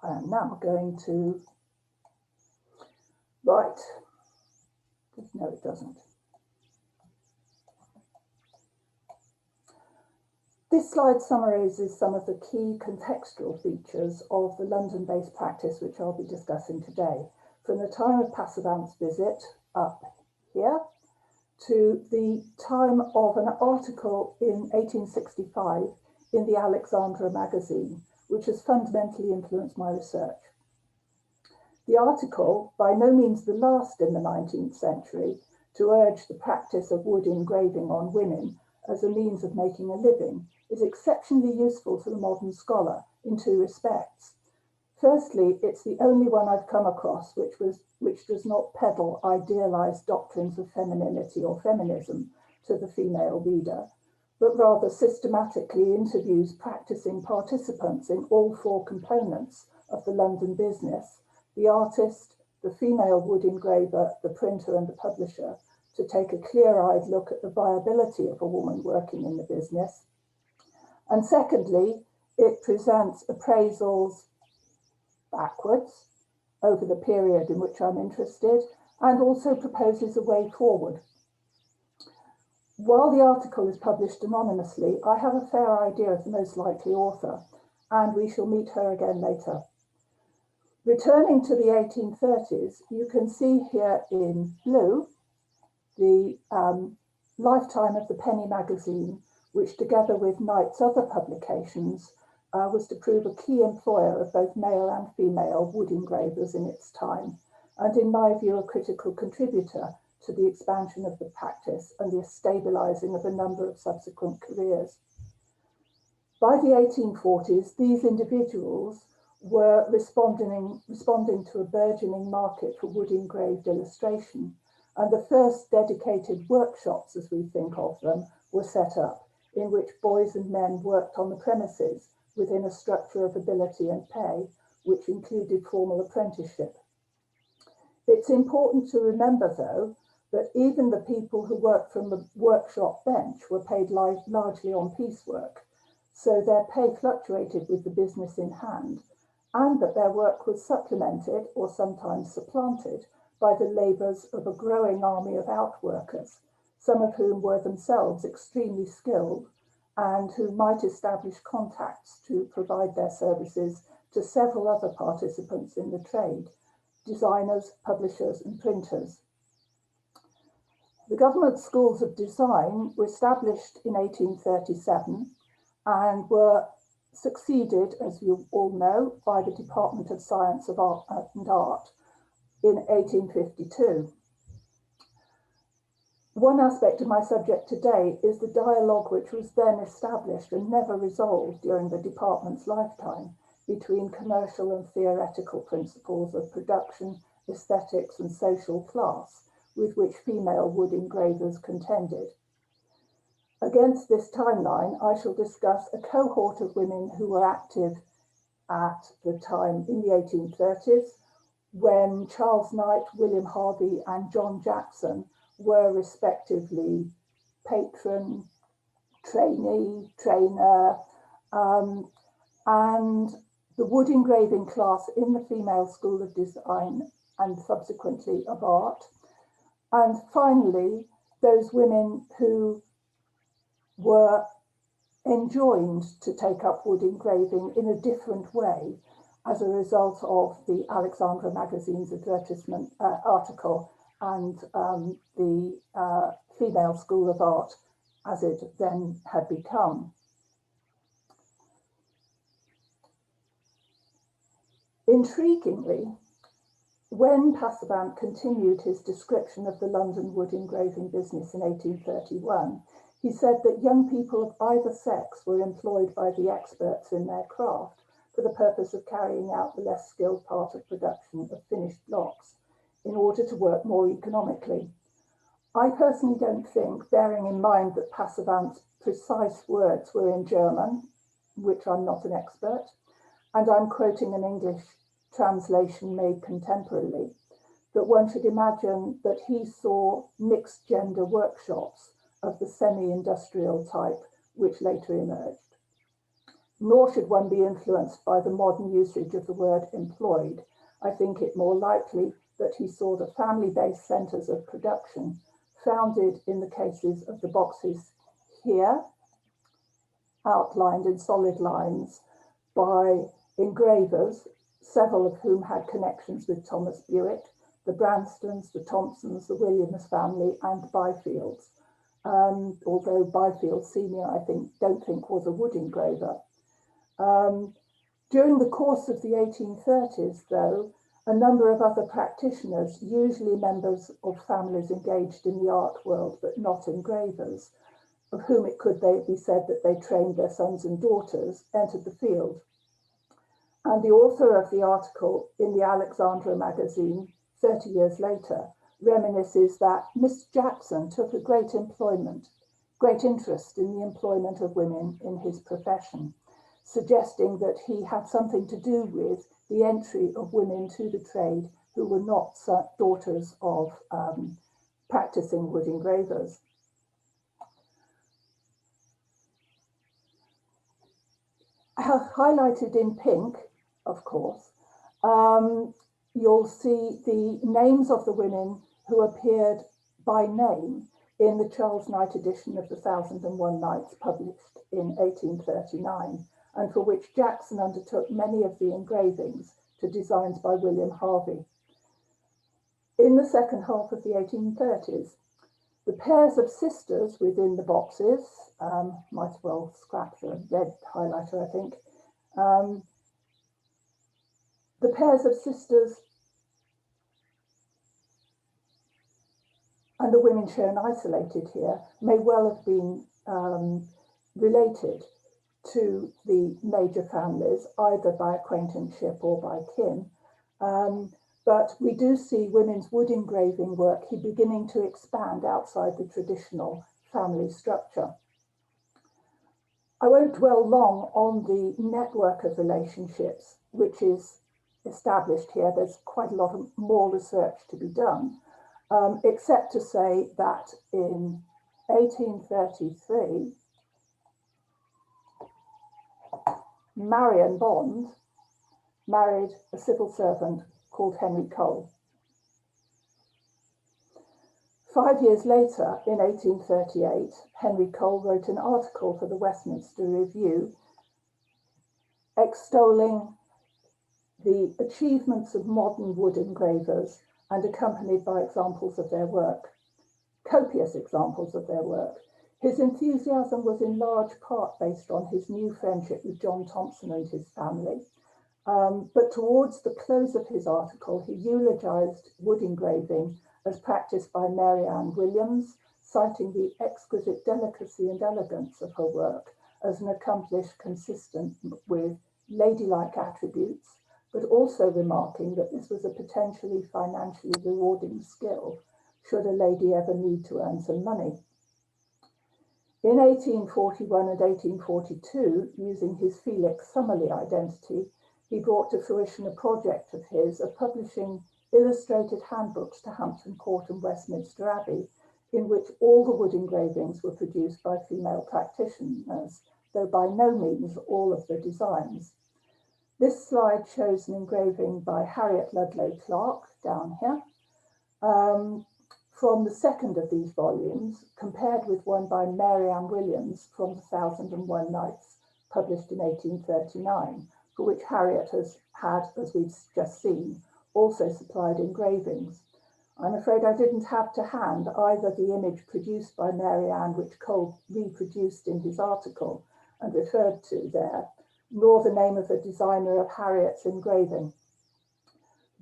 I am now going to, right, no it doesn't. This slide summarizes some of the key contextual features of the London-based practice which I'll be discussing today, from the time of Passavant's visit up here to the time of an article in 1865 in the Alexandra magazine, which has fundamentally influenced my research. The article, by no means the last in the 19th century, to urge the practice of wood engraving on women as a means of making a living, is exceptionally useful to the modern scholar in two respects. Firstly, it's the only one I've come across which does not peddle idealized doctrines of femininity or feminism to the female reader, but rather systematically interviews practicing participants in all four components of the London business: the artist, the female wood engraver, the printer and the publisher, to take a clear-eyed look at the viability of a woman working in the business. And secondly, it presents appraisals backwards over the period in which I'm interested, and also proposes a way forward. While the article is published anonymously, I have a fair idea of the most likely author, and we shall meet her again later. Returning to the 1830s, you can see here in blue the lifetime of the penny magazine, which together with Knight's other publications was to prove a key employer of both male and female wood engravers in its time, and in my view a critical contributor to the expansion of the practice and the stabilising of a number of subsequent careers. By the 1840s, these individuals were responding to a burgeoning market for wood engraved illustration, and the first dedicated workshops, as we think of them, were set up, in which boys and men worked on the premises within a structure of ability and pay, which included formal apprenticeship. It's important to remember, though, that even the people who worked from the workshop bench were paid largely on piecework, so their pay fluctuated with the business in hand, and that their work was supplemented or sometimes supplanted by the labours of a growing army of outworkers, some of whom were themselves extremely skilled and who might establish contacts to provide their services to several other participants in the trade: designers, publishers and printers. The government schools of design were established in 1837 and were succeeded, as you all know, by the Department of Science of Art and Art in 1852. One aspect of my subject today is the dialogue which was then established and never resolved during the department's lifetime between commercial and theoretical principles of production, aesthetics and social class with which female wood engravers contended. Against this timeline, I shall discuss a cohort of women who were active at the time in the 1830s, when Charles Knight, William Harvey and John Jackson were respectively patron, trainee, trainer, and the wood engraving class in the female school of design and subsequently of art. And finally, those women who were enjoined to take up wood engraving in a different way as a result of the Alexandra magazine's advertisement article and the Female School of Art as it then had become. Intriguingly, when Passavant continued his description of the London wood engraving business in 1831, he said that young people of either sex were employed by the experts in their craft for the purpose of carrying out the less skilled part of production of finished blocks in order to work more economically. I personally don't think, bearing in mind that Passavant's precise words were in German, which I'm not an expert, and I'm quoting an English translation made contemporarily, that one should imagine that he saw mixed gender workshops of the semi-industrial type which later emerged. Nor should one be influenced by the modern usage of the word employed. I think it more likely that he saw the family-based centres of production founded in the cases of the boxes here, outlined in solid lines by engravers, several of whom had connections with Thomas Bewick, the Branstons, the Thompsons, the Williams family, and Byfields. Although Byfield Senior, I don't think was a wood engraver. During the course of the 1830s, though, a number of other practitioners, usually members of families engaged in the art world but not engravers, of whom it could be said that they trained their sons and daughters, entered the field. And the author of the article in the Alexandra magazine 30 years later reminisces that Miss Jackson took a great interest in the employment of women in his profession, suggesting that he had something to do with the entry of women to the trade who were not daughters of practicing wood engravers. Highlighted in pink, of course, you'll see the names of the women who appeared by name in the Charles Knight edition of the 1001 Nights published in 1839, and for which Jackson undertook many of the engravings to designs by William Harvey. In the second half of the 1830s, the pairs of sisters within the boxes, might as well scrap the red highlighter, I think. The pairs of sisters and the women shown isolated here may well have been related to the major families, either by acquaintanceship or by kin. But we do see women's wood engraving work beginning to expand outside the traditional family structure. I won't dwell long on the network of relationships which is established here. There's quite a lot of more research to be done, except to say that in 1833, Marion Bond married a civil servant called Henry Cole. 5 years later, in 1838, Henry Cole wrote an article for the Westminster Review extolling the achievements of modern wood engravers and accompanied by examples of their work, copious examples of their work. His enthusiasm was in large part based on his new friendship with John Thompson and his family. But towards the close of his article, he eulogized wood engraving as practiced by Mary Ann Williams, citing the exquisite delicacy and elegance of her work as an accomplished consistent with ladylike attributes, but also remarking that this was a potentially financially rewarding skill should a lady ever need to earn some money. In 1841 and 1842, using his Felix Summerlee identity, he brought to fruition a project of his of publishing illustrated handbooks to Hampton Court and Westminster Abbey, in which all the wood engravings were produced by female practitioners, though by no means all of the designs. This slide shows an engraving by Harriet Ludlow Clark, down here, from the second of these volumes, compared with one by Mary Ann Williams from The 1001 Nights, published in 1839, for which Harriet has had, as we've just seen, also supplied engravings. I'm afraid I didn't have to hand either the image produced by Mary Ann, which Cole reproduced in his article and referred to there, nor the name of the designer of Harriet's engraving.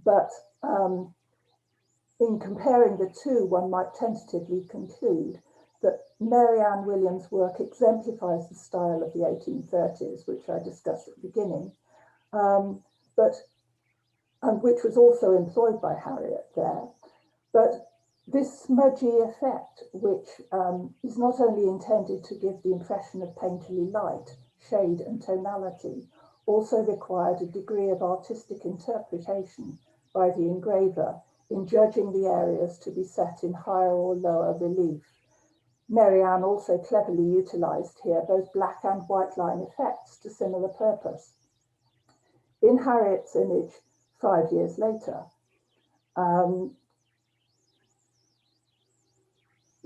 But in comparing the two, one might tentatively conclude that Mary Ann Williams' work exemplifies the style of the 1830s, which I discussed at the beginning, which was also employed by Harriet there. But this smudgy effect, which is not only intended to give the impression of painterly light, shade and tonality, also required a degree of artistic interpretation by the engraver in judging the areas to be set in higher or lower relief. Mary Ann also cleverly utilised here both black and white line effects to similar purpose. In Harriet's image 5 years later,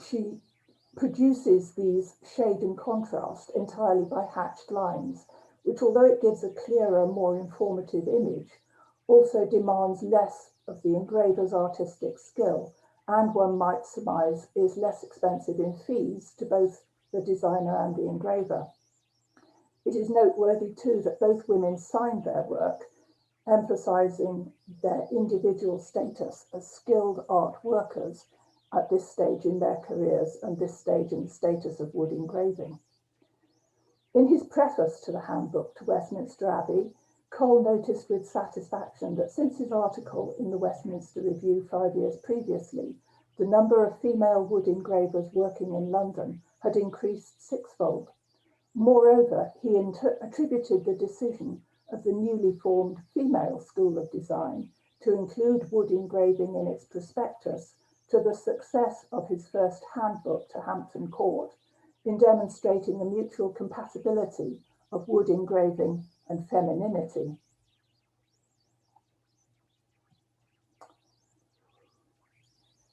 she produces these shade and contrast entirely by hatched lines, which, although it gives a clearer, more informative image, also demands less of the engraver's artistic skill, and one might surmise is less expensive in fees to both the designer and the engraver. It is noteworthy too that both women signed their work, emphasising their individual status as skilled art workers at this stage in their careers and this stage in the status of wood engraving. In his preface to the handbook to Westminster Abbey, Cole noticed with satisfaction that since his article in the Westminster Review 5 years previously, the number of female wood engravers working in London had increased sixfold. Moreover, he attributed the decision of the newly formed Female School of Design to include wood engraving in its prospectus to the success of his first handbook to Hampton Court in demonstrating the mutual compatibility of wood engraving and femininity.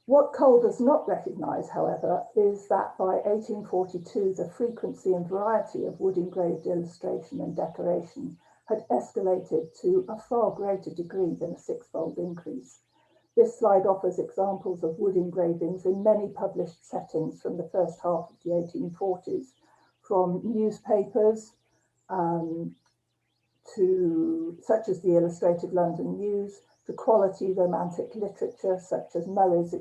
What Cole does not recognise, however, is that by 1842, the frequency and variety of wood engraved illustration and decoration had escalated to a far greater degree than a sixfold increase. This slide offers examples of wood engravings in many published settings from the first half of the 1840s, from newspapers to such as the Illustrated London News, to quality romantic literature such as Murray's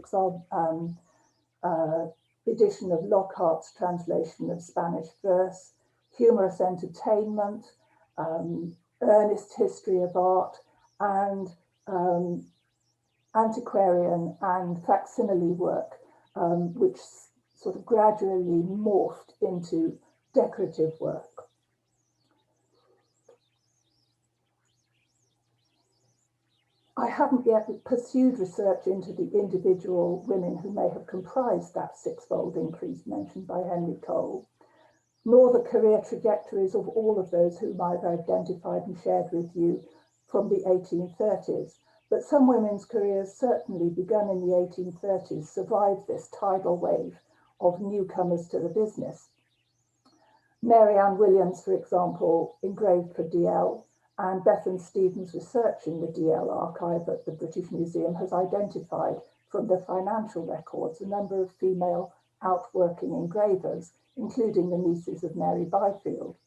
edition of Lockhart's translation of Spanish verse, humorous entertainment, earnest history of art, and antiquarian and facsimile work, which sort of gradually morphed into decorative work. I haven't yet pursued research into the individual women who may have comprised that sixfold increase mentioned by Henry Cole, nor the career trajectories of all of those whom I've identified and shared with you from the 1830s. But some women's careers, certainly begun in the 1830s, survived this tidal wave of newcomers to the business. Mary Ann Williams, for example, engraved for DL, and Bethan Stevens' research in the DL archive at the British Museum has identified from the financial records a number of female outworking engravers, including the nieces of Mary Byfield.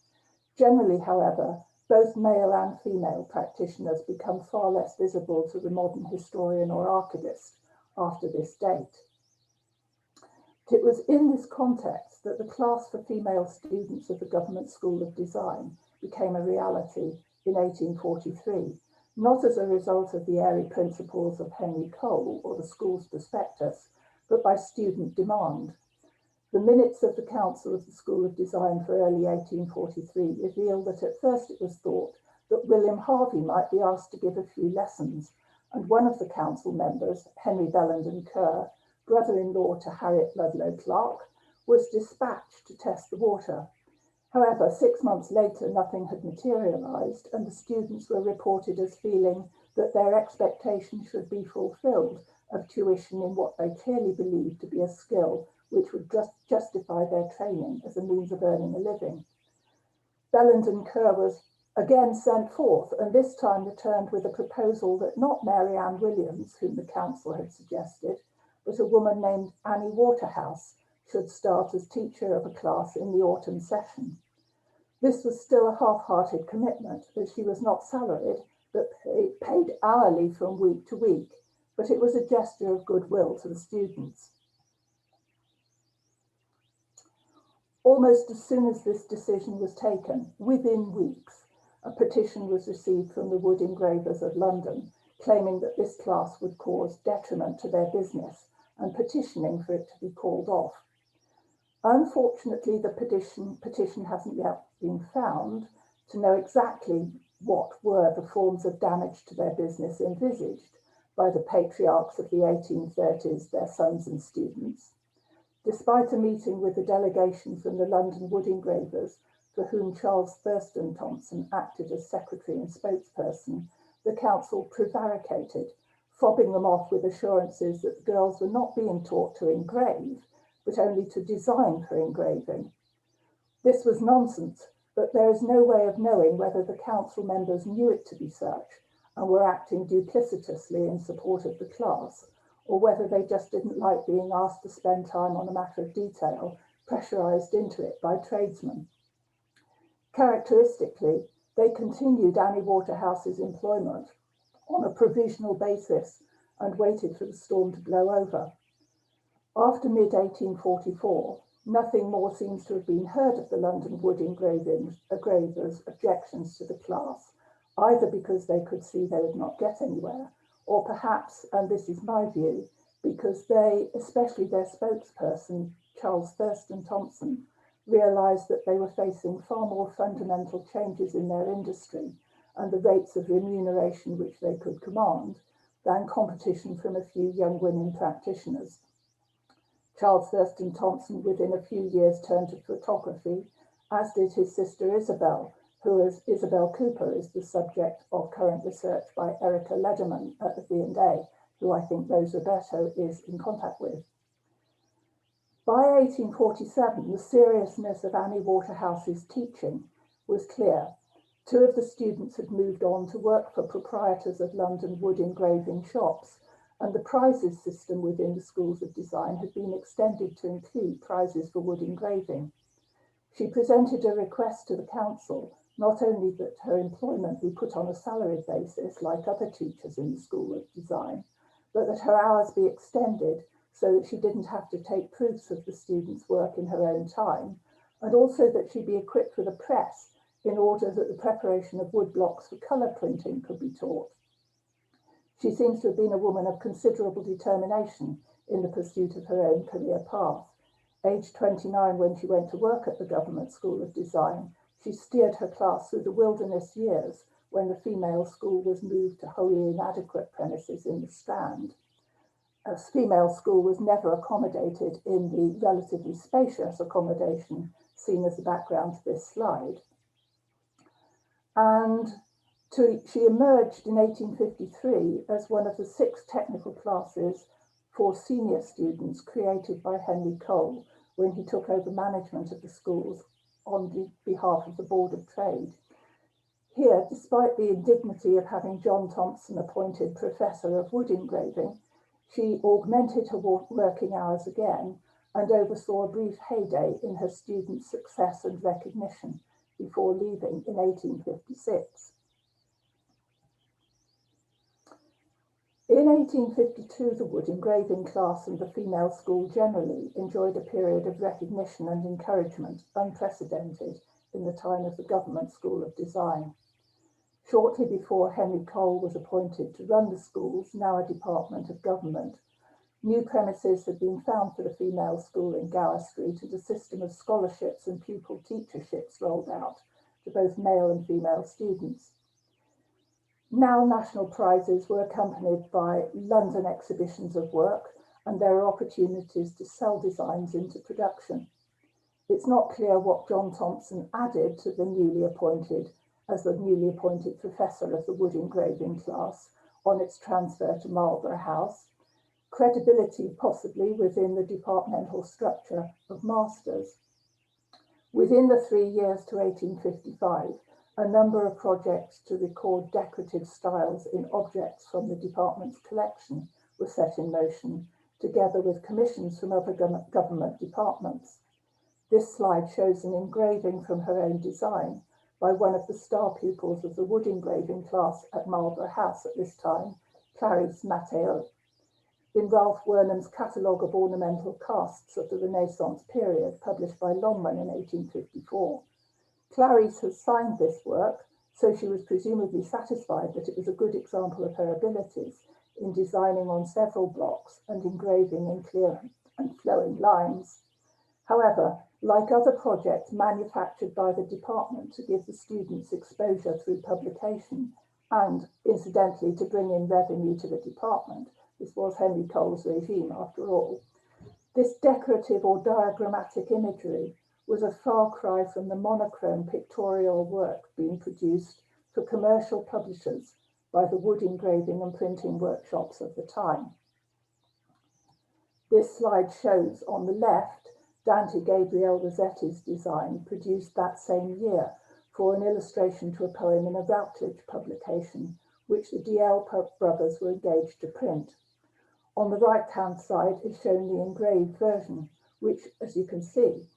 Generally, however, both male and female practitioners become far less visible to the modern historian or archivist after this date. It was in this context that the class for female students of the Government School of Design became a reality in 1843, not as a result of the airy principles of Henry Cole or the school's prospectus, but by student demand. The minutes of the Council of the School of Design for early 1843 reveal that at first it was thought that William Harvey might be asked to give a few lessons, and one of the council members, Henry Bellenden Kerr, brother-in-law to Harriet Ludlow Clark, was dispatched to test the water. However, 6 months later, nothing had materialised, and the students were reported as feeling that their expectations should be fulfilled of tuition in what they clearly believed to be a skill which would justify their training as a means of earning a living. Belland and Kerr was again sent forth, and this time returned with a proposal that not Mary Ann Williams, whom the council had suggested, but a woman named Annie Waterhouse should start as teacher of a class in the autumn session. This was still a half-hearted commitment, as she was not salaried, but paid hourly from week to week, but it was a gesture of goodwill to the students. Almost as soon as this decision was taken, within weeks, a petition was received from the wood engravers of London, claiming that this class would cause detriment to their business and petitioning for it to be called off. Unfortunately, the petition hasn't yet been found to know exactly what were the forms of damage to their business envisaged by the patriarchs of the 1830s, their sons and students. Despite a meeting with a delegation from the London wood engravers, for whom Charles Thurston Thompson acted as secretary and spokesperson, the council prevaricated, fobbing them off with assurances that the girls were not being taught to engrave, but only to design for engraving. This was nonsense, but there is no way of knowing whether the council members knew it to be such and were acting duplicitously in support of the class, or whether they just didn't like being asked to spend time on a matter of detail, pressurised into it by tradesmen. Characteristically, they continued Annie Waterhouse's employment on a provisional basis and waited for the storm to blow over. After mid-1844, nothing more seems to have been heard of the London wood engravers' objections to the class, either because they could see they would not get anywhere, or perhaps, and this is my view, because they, especially their spokesperson, Charles Thurston Thompson, realised that they were facing far more fundamental changes in their industry and the rates of remuneration which they could command than competition from a few young women practitioners. Charles Thurston Thompson within a few years turned to photography, as did his sister Isabel, who, as Isabel Cooper, is the subject of current research by Erica Lederman at the V&A, who I think Rose Roberto is in contact with. By 1847, the seriousness of Annie Waterhouse's teaching was clear. Two of the students had moved on to work for proprietors of London wood engraving shops, and the prizes system within the schools of design had been extended to include prizes for wood engraving. She presented a request to the council, not only that her employment be put on a salaried basis like other teachers in the School of Design, but that her hours be extended so that she didn't have to take proofs of the students' work in her own time, and also that she be equipped with a press in order that the preparation of wood blocks for colour printing could be taught. She seems to have been a woman of considerable determination in the pursuit of her own career path. Aged 29 when she went to work at the Government School of Design, she steered her class through the wilderness years when the female school was moved to wholly inadequate premises in the Strand. A female school was never accommodated in the relatively spacious accommodation seen as the background to this slide. And she emerged in 1853 as one of the 6 technical classes for senior students created by Henry Cole when he took over management of the schools on behalf of the Board of Trade. Here, despite the indignity of having John Thompson appointed Professor of Wood Engraving, she augmented her working hours again and oversaw a brief heyday in her students' success and recognition before leaving in 1856. In 1852, the wood engraving class and the female school generally enjoyed a period of recognition and encouragement unprecedented in the time of the Government School of Design. Shortly before Henry Cole was appointed to run the schools, now a department of government, new premises had been found for the female school in Gower Street and a system of scholarships and pupil teacherships rolled out to both male and female students. Now national prizes were accompanied by London exhibitions of work, and there are opportunities to sell designs into production. It's not clear what John Thompson added to the newly appointed professor of the wood engraving class on its transfer to Marlborough House. credibility possibly within the departmental structure of masters. Within the 3 years to 1855, a number of projects to record decorative styles in objects from the department's collection were set in motion, together with commissions from other government departments. This slide shows an engraving from her own design by one of the star pupils of the wood engraving class at Marlborough House at this time, Clarice Matteo, in Ralph Wernham's Catalogue of Ornamental Casts of the Renaissance period, published by Longman in 1854. Clarice has signed this work, so she was presumably satisfied that it was a good example of her abilities in designing on several blocks and engraving in clear and flowing lines. However, like other projects manufactured by the department to give the students exposure through publication and, incidentally, to bring in revenue to the department, this was Henry Cole's regime after all, this decorative or diagrammatic imagery was a far cry from the monochrome pictorial work being produced for commercial publishers by the wood engraving and printing workshops of the time. This slide shows on the left Dante Gabriel Rossetti's design, produced that same year for an illustration to a poem in a Routledge publication, which the DL brothers were engaged to print. On the right-hand side is shown the engraved version, which, as you can see,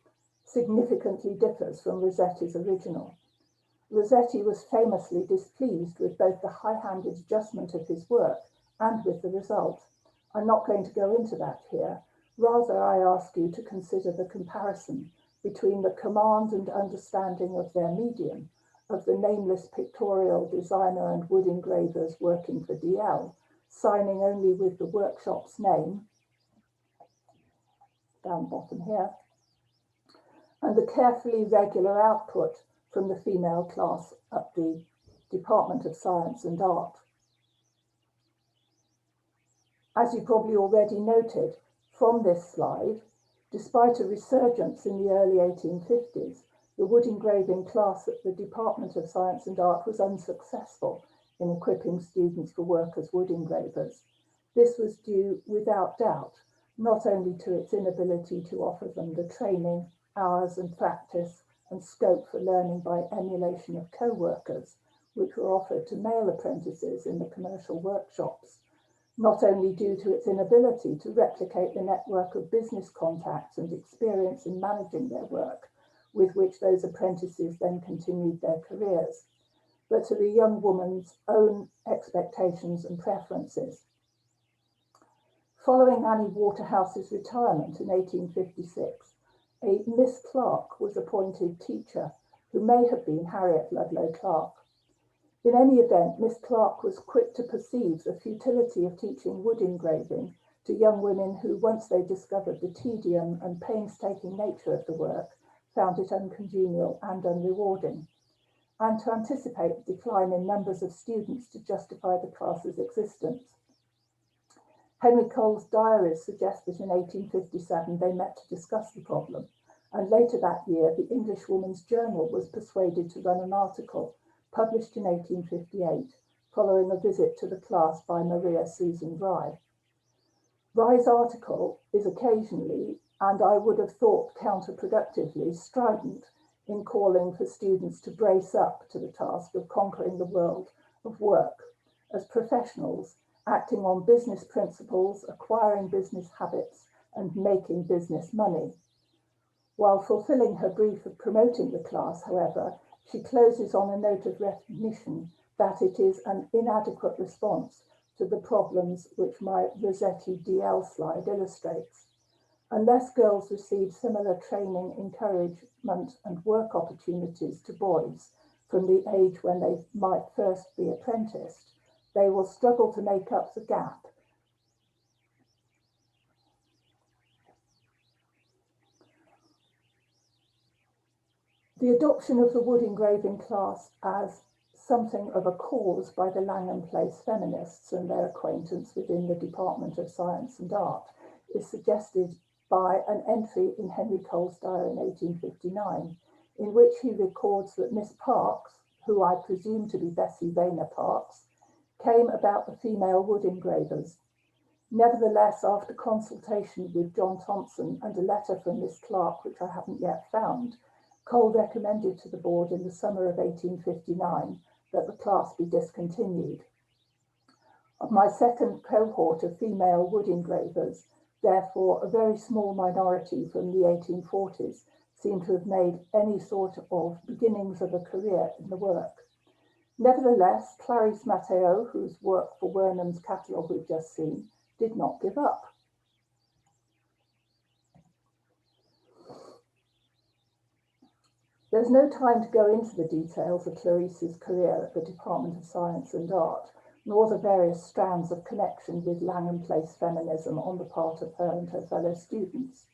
significantly differs from Rossetti's original. Rossetti was famously displeased with both the high-handed adjustment of his work and with the result. I'm not going to go into that here. Rather, I ask you to consider the comparison between the command and understanding of their medium, of the nameless pictorial designer and wood engravers working for DL, signing only with the workshop's name, down bottom here, and the carefully regular output from the female class at the Department of Science and Art. As you probably already noted from this slide, despite a resurgence in the early 1850s, the wood engraving class at the Department of Science and Art was unsuccessful in equipping students for work as wood engravers. This was due, without doubt, not only to its inability to offer them the training, hours and practice and scope for learning by emulation of co-workers, which were offered to male apprentices in the commercial workshops, not only due to its inability to replicate the network of business contacts and experience in managing their work, with which those apprentices then continued their careers, but to the young woman's own expectations and preferences. Following Annie Waterhouse's retirement in 1856, a Miss Clark was appointed teacher, who may have been Harriet Ludlow Clark. In any event, Miss Clark was quick to perceive the futility of teaching wood engraving to young women who, once they discovered the tedium and painstaking nature of the work, found it uncongenial and unrewarding, and to anticipate the decline in numbers of students to justify the class's existence. Henry Cole's diaries suggest that in 1857 they met to discuss the problem, and later that year the English Woman's Journal was persuaded to run an article published in 1858, following a visit to the class by Maria Susan Rye. Rye's article is occasionally, and I would have thought counterproductively, strident in calling for students to brace up to the task of conquering the world of work as professionals, acting on business principles, acquiring business habits, and making business money. While fulfilling her brief of promoting the class, however, she closes on a note of recognition that it is an inadequate response to the problems which my Rossetti DL slide illustrates. Unless girls receive similar training, encouragement, and work opportunities to boys from the age when they might first be apprenticed, they will struggle to make up the gap. The adoption of the wood engraving class as something of a cause by the Langham Place feminists and their acquaintance within the Department of Science and Art is suggested by an entry in Henry Cole's diary in 1859, in which he records that Miss Parks, who I presume to be Bessie Rayner Parks, came about the female wood engravers. Nevertheless, after consultation with John Thompson and a letter from Miss Clark, which I haven't yet found, Cole recommended to the board in the summer of 1859 that the class be discontinued. Of my second cohort of female wood engravers, therefore, a very small minority from the 1840s seem to have made any sort of beginnings of a career in the work. Nevertheless, Clarice Matteo, whose work for Wernham's catalogue we've just seen, did not give up. There's no time to go into the details of Clarice's career at the Department of Science and Art, nor the various strands of connection with Langham Place feminism on the part of her and her fellow students.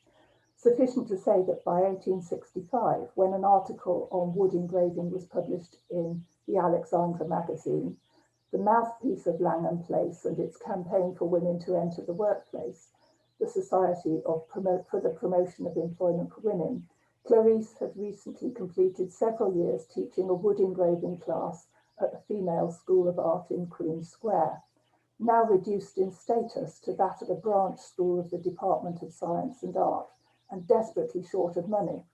Sufficient to say that by 1865, when an article on wood engraving was published in the Alexandra magazine, the mouthpiece of Langham Place and its campaign for women to enter the workplace, the Society for the Promotion of Employment for Women, Clarice had recently completed several years teaching a wood engraving class at the Female School of Art in Queen Square, now reduced in status to that of a branch school of the Department of Science and Art, and desperately short of money.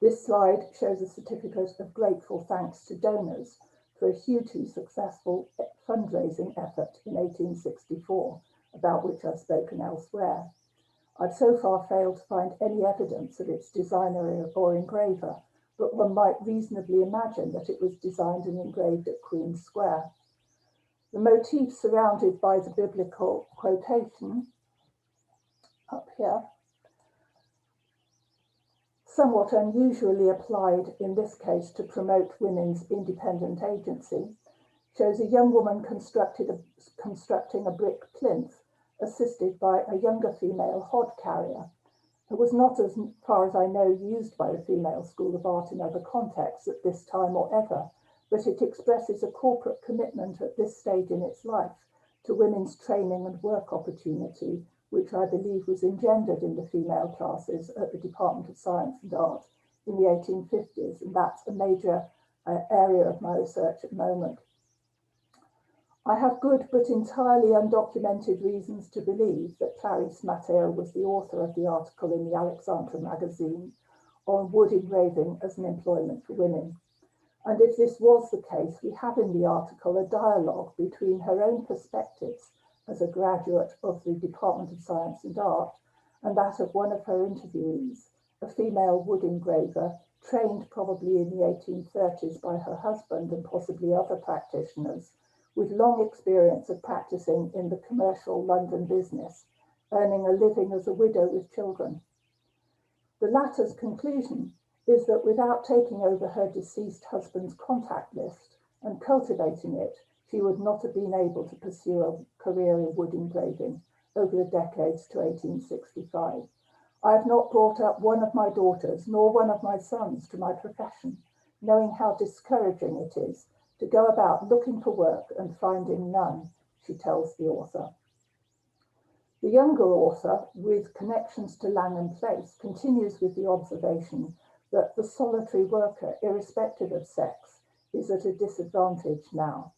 This slide shows a certificate of grateful thanks to donors for a hugely successful fundraising effort in 1864, about which I've spoken elsewhere. I've so far failed to find any evidence of its designer or engraver, but one might reasonably imagine that it was designed and engraved at Queen Square. The motif surrounded by the biblical quotation up here, somewhat unusually applied in this case to promote women's independent agency, shows a young woman constructing a brick plinth assisted by a younger female hod carrier. It was not, as far as I know, used by the Female School of Art in other contexts at this time or ever, but it expresses a corporate commitment at this stage in its life to women's training and work opportunity, which I believe was engendered in the female classes at the Department of Science and Art in the 1850s, and that's a major area of my research at the moment. I have good but entirely undocumented reasons to believe that Clarice Matteo was the author of the article in the Alexandra magazine on wood engraving as an employment for women. And if this was the case, we have in the article a dialogue between her own perspectives as a graduate of the Department of Science and Art and that of one of her interviewees, a female wood engraver trained probably in the 1830s by her husband and possibly other practitioners, with long experience of practicing in the commercial London business, earning a living as a widow with children. The latter's conclusion is that without taking over her deceased husband's contact list and cultivating it, she would not have been able to pursue a career in wood engraving over the decades to 1865. I have not brought up one of my daughters nor one of my sons to my profession, knowing how discouraging it is to go about looking for work and finding none, she tells the author. The younger author, with connections to Langham Place, continues with the observation that the solitary worker, irrespective of sex, is at a disadvantage now.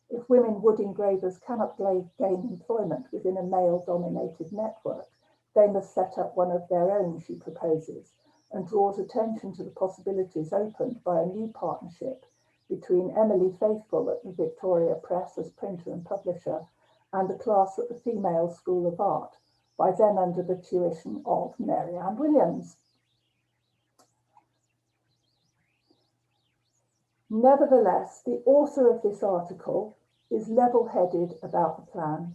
If women wood engravers cannot gain employment within a male-dominated network, they must set up one of their own, she proposes, and draws attention to the possibilities opened by a new partnership between Emily Faithfull at the Victoria Press as printer and publisher and a class at the Female School of Art, by then under the tuition of Mary Ann Williams. Nevertheless, the author of this article is level-headed about the plan,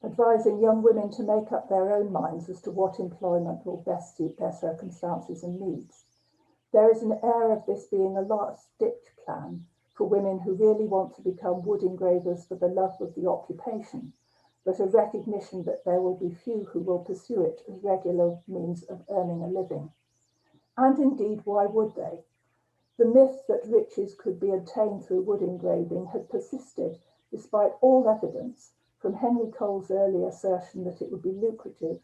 advising young women to make up their own minds as to what employment will best suit their circumstances and needs. There is an air of this being a last-ditch plan for women who really want to become wood engravers for the love of the occupation, but a recognition that there will be few who will pursue it as regular means of earning a living. And indeed, why would they? The myth that riches could be obtained through wood engraving had persisted despite all evidence, from Henry Cole's early assertion that it would be lucrative,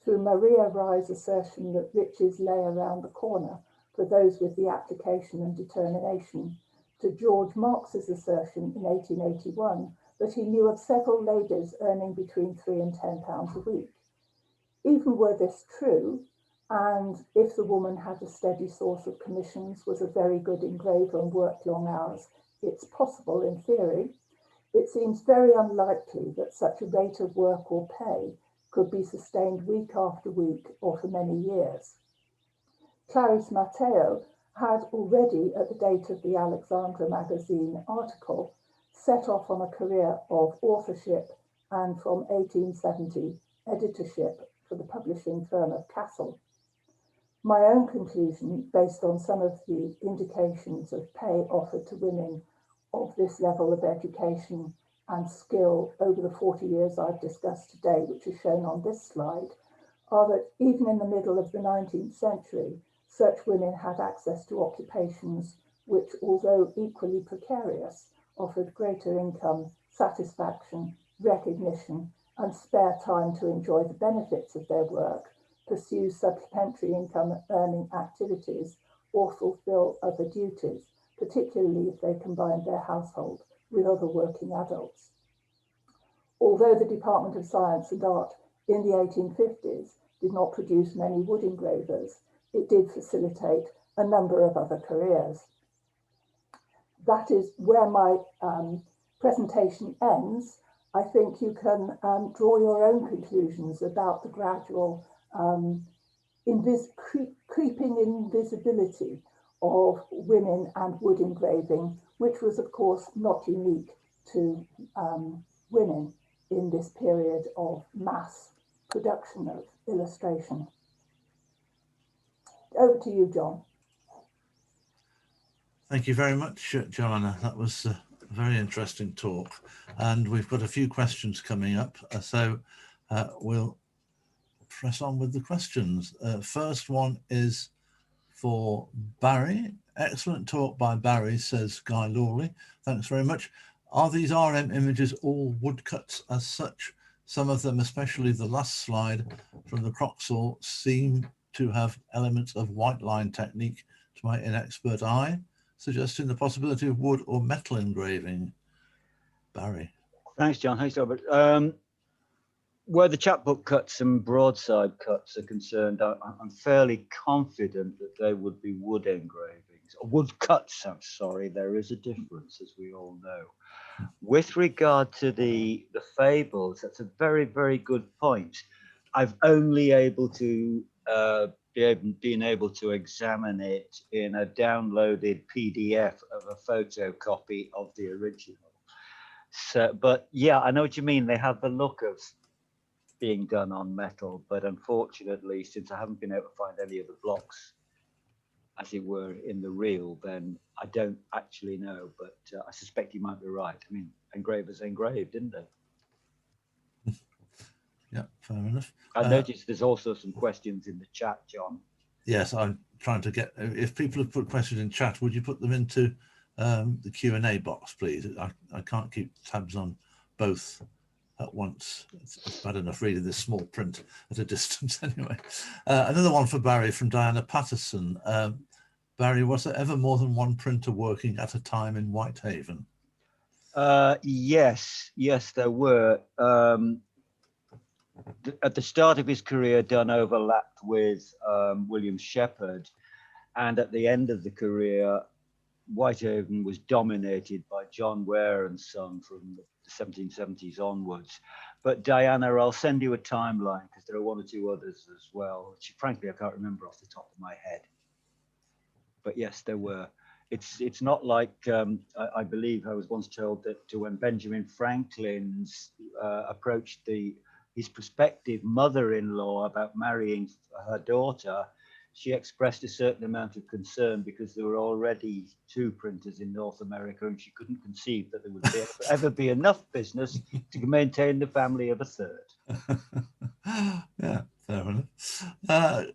through Maria Rye's assertion that riches lay around the corner for those with the application and determination, to George Marx's assertion in 1881 that he knew of several ladies earning between £3 and £10 a week. Even were this true, and if the woman had a steady source of commissions, was a very good engraver and worked long hours, it's possible in theory. It seems very unlikely that such a rate of work or pay could be sustained week after week or for many years. Clarice Mateo had already, at the date of the Alexandra magazine article, set off on a career of authorship and from 1870 editorship for the publishing firm of Castle. My own conclusion, based on some of the indications of pay offered to women of this level of education and skill over the 40 years I've discussed today, which is shown on this slide, are that even in the middle of the 19th century, such women had access to occupations which, although equally precarious, offered greater income, satisfaction, recognition, and spare time to enjoy the benefits of their work, pursue supplementary income earning activities, or fulfill other duties, particularly if they combined their household with other working adults. Although the Department of Science and Art in the 1850s did not produce many wood engravers, it did facilitate a number of other careers. That is where my presentation ends. I think you can draw your own conclusions about the gradual creeping invisibility of women and wood engraving, which was of course not unique to women in this period of mass production of illustration. Over to you, John. Thank you very much, Johanna. That was a very interesting talk. And we've got a few questions coming up. So we'll press on with the questions. First one is for Barry. Excellent talk by Barry, says Guy Lawley. Thanks very much. Are these RM images all woodcuts as such? Some of them, especially the last slide from the Croxall, seem to have elements of white line technique to my inexpert eye, suggesting the possibility of wood or metal engraving. Barry. Thanks, John. Thanks, Robert. Where the chapbook cuts and broadside cuts are concerned, I'm fairly confident that they would be wood engravings, or wood cuts, I'm sorry. There is a difference, as we all know. With regard to the fables, that's a very, very good point. I've only been able to examine it in a downloaded PDF of a photocopy of the original. So, but yeah, I know what you mean. They have the look of being done on metal, but unfortunately, since I haven't been able to find any of the blocks, as it were, in the reel, then I don't actually know, but I suspect you might be right. I mean, engravers engraved, didn't they? Yeah, fair enough. I noticed there's also some questions in the chat, John. Yes, I'm trying to get, if people have put questions in chat, would you put them into the Q&A box, please? I can't keep tabs on both at once. It's bad enough reading this small print at a distance anyway. Another one for Barry from Diana Patterson. Barry, was there ever more than one printer working at a time in Whitehaven? Yes, there were. At the start of his career, Dunn overlapped with William Shepherd, and at the end of the career, Whitehaven was dominated by John Ware and Son from the 1770s onwards. But Diana, I'll send you a timeline because there are one or two others as well, which frankly I can't remember off the top of my head. But yes, there were. It's not like I believe I was once told that when Benjamin Franklin's approached his prospective mother-in-law about marrying her daughter, she expressed a certain amount of concern because there were already 2 printers in North America, and she couldn't conceive that there would ever be enough business to maintain the family of a 3rd. Yeah, fair enough.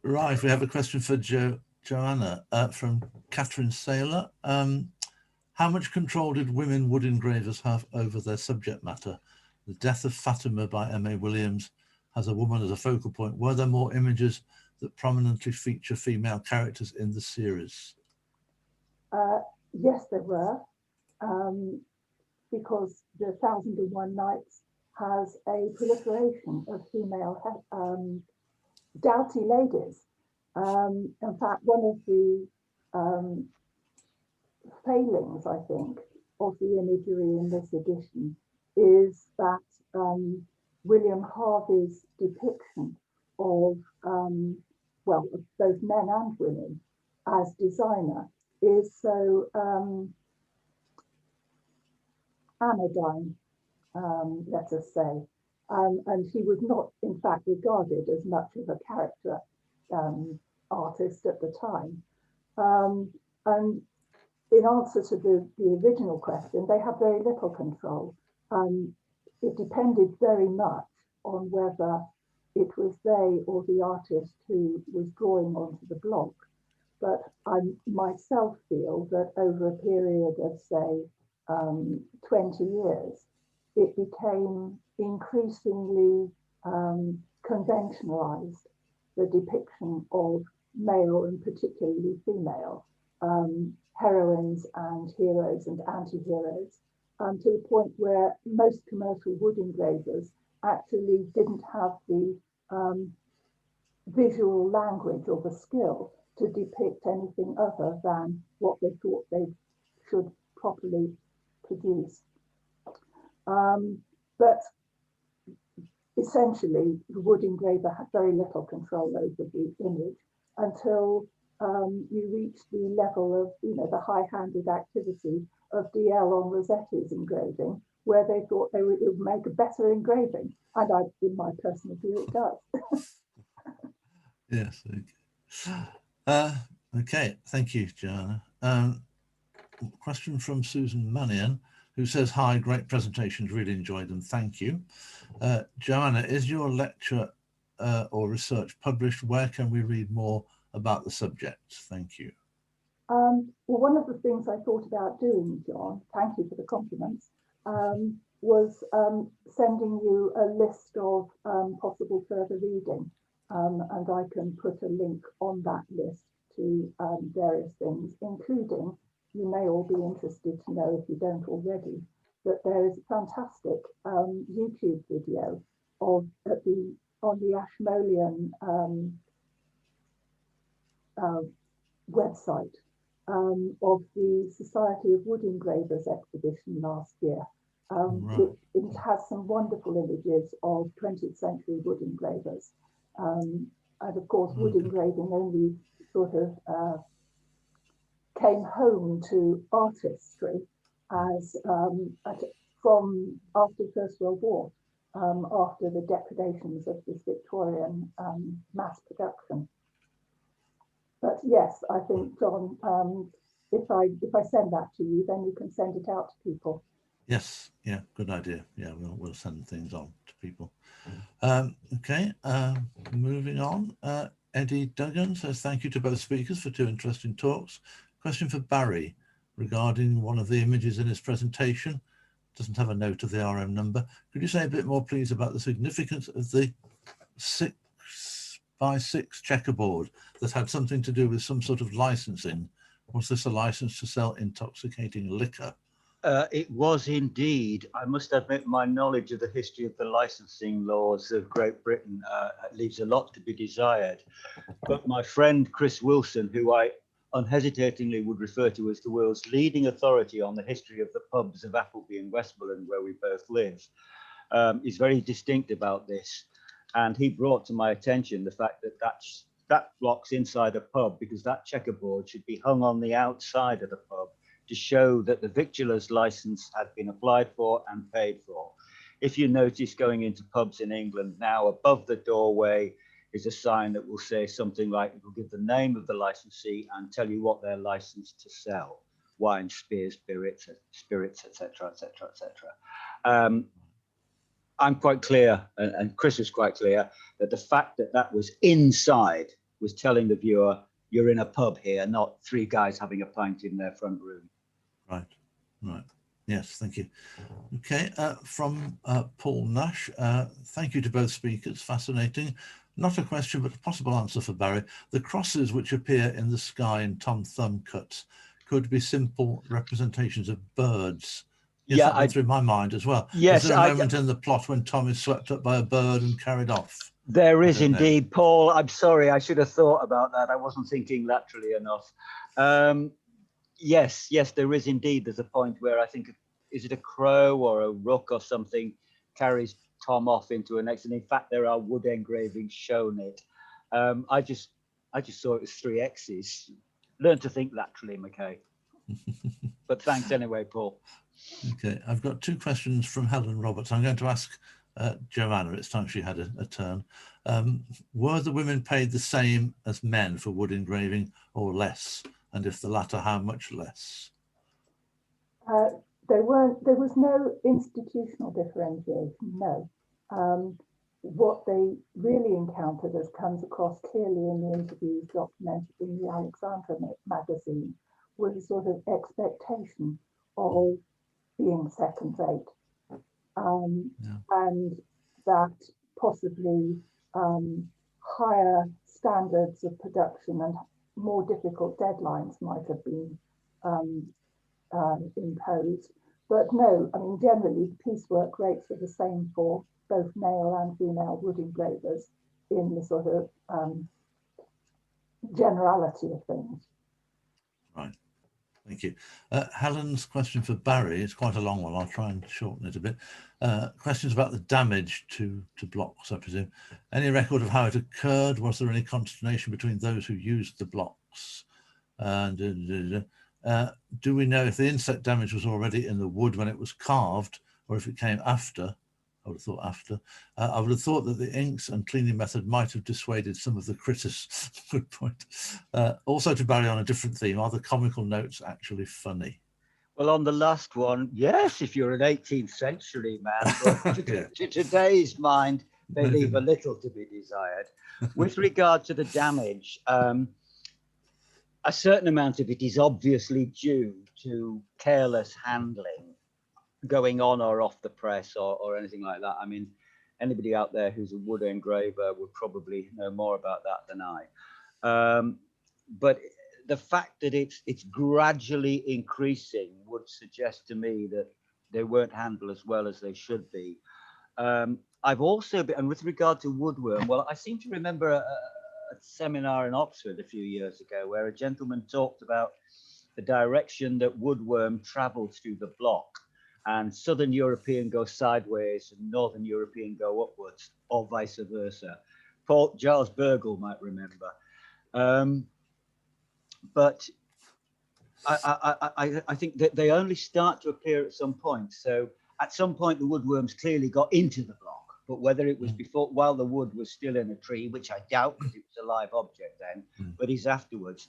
Right, we have a question for Johanna from Catherine Saylor. How much control did women wood engravers have over their subject matter? The Death of Fatima by M.A. Williams has a woman as a focal point. Were there more images that prominently feature female characters in the series? Yes, there were. because the 1001 Nights has a proliferation of female doughty ladies. In fact, one of the failings, I think, of the imagery in this edition is that William Harvey's depiction of, well, of both men and women as designer is so anodyne, let us say. And he was not, in fact, regarded as much of a character artist at the time. And in answer to the original question, they have very little control. It depended very much on whether it was they or the artist who was drawing onto the block. But I myself feel that over a period of, say, 20 years, it became increasingly conventionalized, the depiction of male and particularly female heroines and heroes and anti-heroes, to the point where most commercial wood engravers actually didn't have the visual language or the skill to depict anything other than what they thought they should properly produce. But essentially, the wood engraver had very little control over the image until you reach the level of, the high-handed activity of DL on Rossetti's engraving, where they thought it would make a better engraving. And in my personal view, it does. Yes. Okay, thank you, Johanna. Question from Susan Mannion, who says, hi, great presentations, really enjoyed them, thank you. Johanna, is your lecture or research published? Where can we read more about the subject? Thank you. Well, one of the things I thought about doing, John, thank you for the compliments, was sending you a list of possible further reading. And I can put a link on that list to various things, including, you may all be interested to know, if you don't already, that there is a fantastic YouTube video of on the Ashmolean website of the Society of Wood Engravers exhibition last year. Right. It has some wonderful images of 20th century wood engravers. And of course, wood engraving only sort of came home to artistry as from after the First World War, after the depredations of this Victorian mass production. But yes, I think, John, if I send that to you, then you can send it out to people. Yes, yeah, good idea. Yeah, we'll send things on to people. Okay, moving on. Eddie Duggan says, thank you to both speakers for two interesting talks. Question for Barry regarding one of the images in his presentation. Doesn't have a note of the RM number. Could you say a bit more, please, about the significance of the 6x6 checkerboard that had something to do with some sort of licensing? Was this a license to sell intoxicating liquor? It was indeed. I must admit, my knowledge of the history of the licensing laws of Great Britain leaves a lot to be desired. But my friend Chris Wilson, who I unhesitatingly would refer to as the world's leading authority on the history of the pubs of Appleby and Westmoreland, where we both live, is very distinct about this. And he brought to my attention the fact that that block's inside a pub, because that checkerboard should be hung on the outside of the pub to show that the victualler's license had been applied for and paid for. If you notice, going into pubs in England now, above the doorway is a sign that will say something like, it will give the name of the licensee and tell you what they're licensed to sell: wine, spirits, etc., etc., etc. I'm quite clear, and Chris was quite clear, that the fact that that was inside was telling the viewer, you're in a pub here, not three guys having a pint in their front room. Right, right. Yes, thank you. Okay, from Paul Nash, thank you to both speakers, fascinating. Not a question, but a possible answer for Barry. The crosses which appear in the sky in Tom Thumb cuts could be simple representations of birds Yes, Yeah, that went through my mind as well. Yes, is there a moment in the plot when Tom is swept up by a bird and carried off? There is don't know. indeed, Paul. I'm sorry, I should have thought about that. I wasn't thinking laterally enough. Yes, there is indeed. There's a point where I think, is it a crow or a rook or something, carries Tom off into an X, and in fact there are wood engravings shown it. I just saw it was 3 X's. Learn to think laterally, McKay. But thanks anyway, Paul. Okay, I've got 2 questions from Helen Roberts. I'm going to ask Johanna. It's time she had a turn. Were the women paid the same as men for wood engraving or less? And if the latter, how much less? There was no institutional differentiation, no. What they really encountered, as comes across clearly in the interviews documented in the Alexandra magazine, was a sort of expectation of being second rate, and that possibly higher standards of production and more difficult deadlines might have been imposed. But no, I mean, generally piecework rates are the same for both male and female wood engravers in the sort of generality of things. Right, thank you. Helen's question for Barry is quite a long one. I'll try and shorten it a bit. Questions about the damage to blocks, I presume. Any record of how it occurred? Was there any consternation between those who used the blocks? And do we know if the insect damage was already in the wood when it was carved, or if it came after? I would have thought after. I would have thought that the inks and cleaning method might have dissuaded some of the critters. Good point. Also to Barry on a different theme, are the comical notes actually funny? Well, on the last one, yes, if you're an 18th century man, but to today's mind, they leave a little to be desired. With regard to the damage, a certain amount of it is obviously due to careless handling, going on or off the press or anything like that. I mean, anybody out there who's a wood engraver would probably know more about that than I. But the fact that it's gradually increasing would suggest to me that they weren't handled as well as they should be. I've also been, and with regard to woodworm, well, I seem to remember a seminar in Oxford a few years ago where a gentleman talked about the direction that woodworm travels through the block, and Southern European go sideways and Northern European go upwards, or vice versa. Charles Burgle might remember. But I think that they only start to appear at some point. So at some point, the woodworms clearly got into the block, but whether it was before, while the wood was still in a tree, which I doubt because it was a live object then, but is afterwards.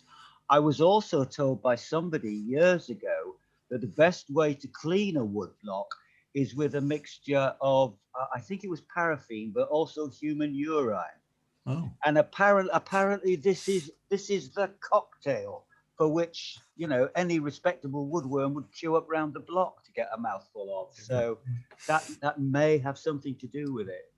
I was also told by somebody years ago that the best way to clean a wood block is with a mixture of, I think it was paraffin, but also human urine. Oh. And apparently this is the cocktail for which, you know, any respectable woodworm would queue up round the block to get a mouthful of. So that may have something to do with it.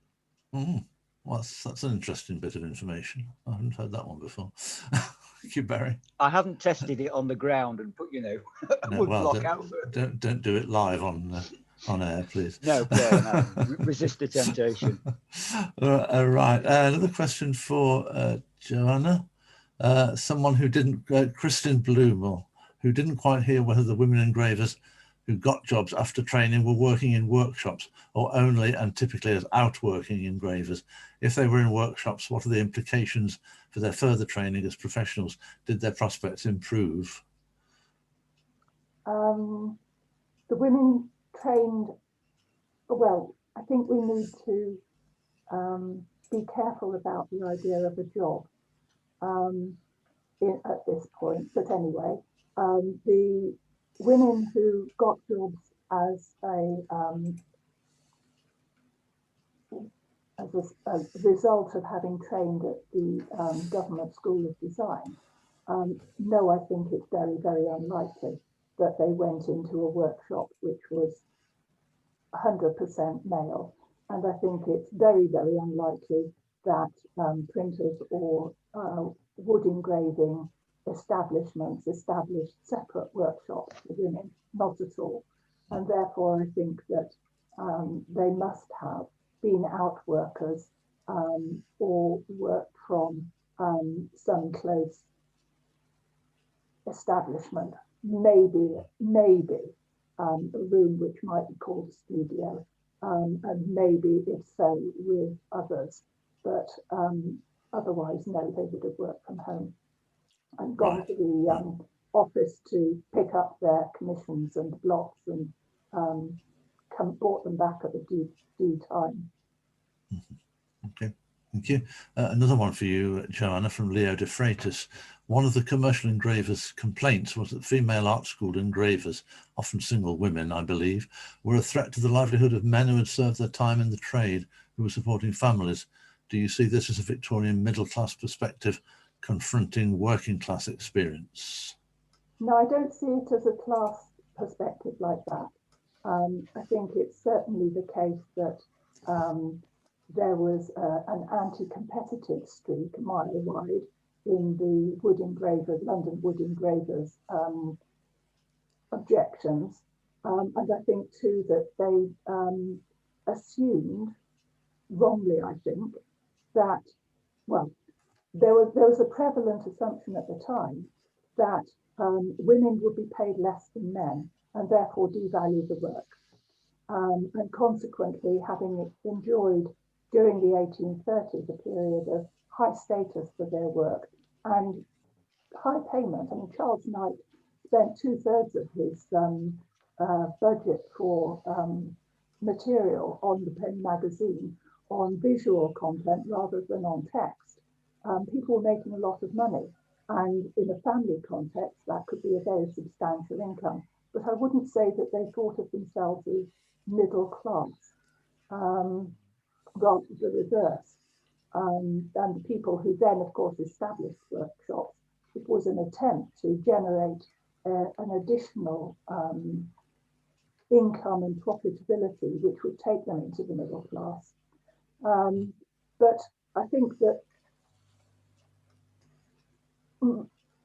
Well, that's an interesting bit of information. I haven't heard that one before. Thank you, Barry. I haven't tested it on the ground and put, you know, wood block out. Don't do it live on air, please. No, no. Resist the temptation. Right. Another question for Johanna. Someone who didn't, Kristin Bloomell, who didn't quite hear whether the women engravers who got jobs after training were working in workshops or only and typically as outworking engravers. If they were in workshops, what are the implications for their further training as professionals? Did their prospects improve? The women trained, well, I think we need to be careful about the idea of a job at this point. But anyway, the women who got jobs as a result of having trained at the Government School of Design, no, I think it's very, very unlikely that they went into a workshop which was 100% male. And I think it's very, very unlikely that printers or wood engraving establishments established separate workshops for women, not at all. And therefore, I think that they must have been out workers or worked from some close establishment, maybe a room which might be called a studio, and maybe, if so, with others. But otherwise, no, they would have worked from home and gone to the office to pick up their commissions and blocks and brought them back at the due time. Okay, thank you. Another one for you, Johanna, from Leo de Freitas. One of the commercial engravers' complaints was that female art school engravers, often single women, I believe, were a threat to the livelihood of men who had served their time in the trade, who were supporting families. Do you see this as a Victorian middle-class perspective confronting working class experience? No, I don't see it as a class perspective like that. I think it's certainly the case that there was an anti-competitive streak mile-wide in the wood engravers, London wood engravers' objections. And I think too that they assumed, wrongly I think, that, well, there was a prevalent assumption at the time that women would be paid less than men and therefore devalue the work. And consequently, having enjoyed during the 1830s a period of high status for their work and high payment. I mean, Charles Knight spent 2/3 of his budget for material on the Penny magazine on visual content rather than on text. People were making a lot of money, and in a family context, that could be a very substantial income. But I wouldn't say that they thought of themselves as middle class, rather the reverse. And the people who then, of course, established workshops, it was an attempt to generate an additional income and profitability, which would take them into the middle class. But I think that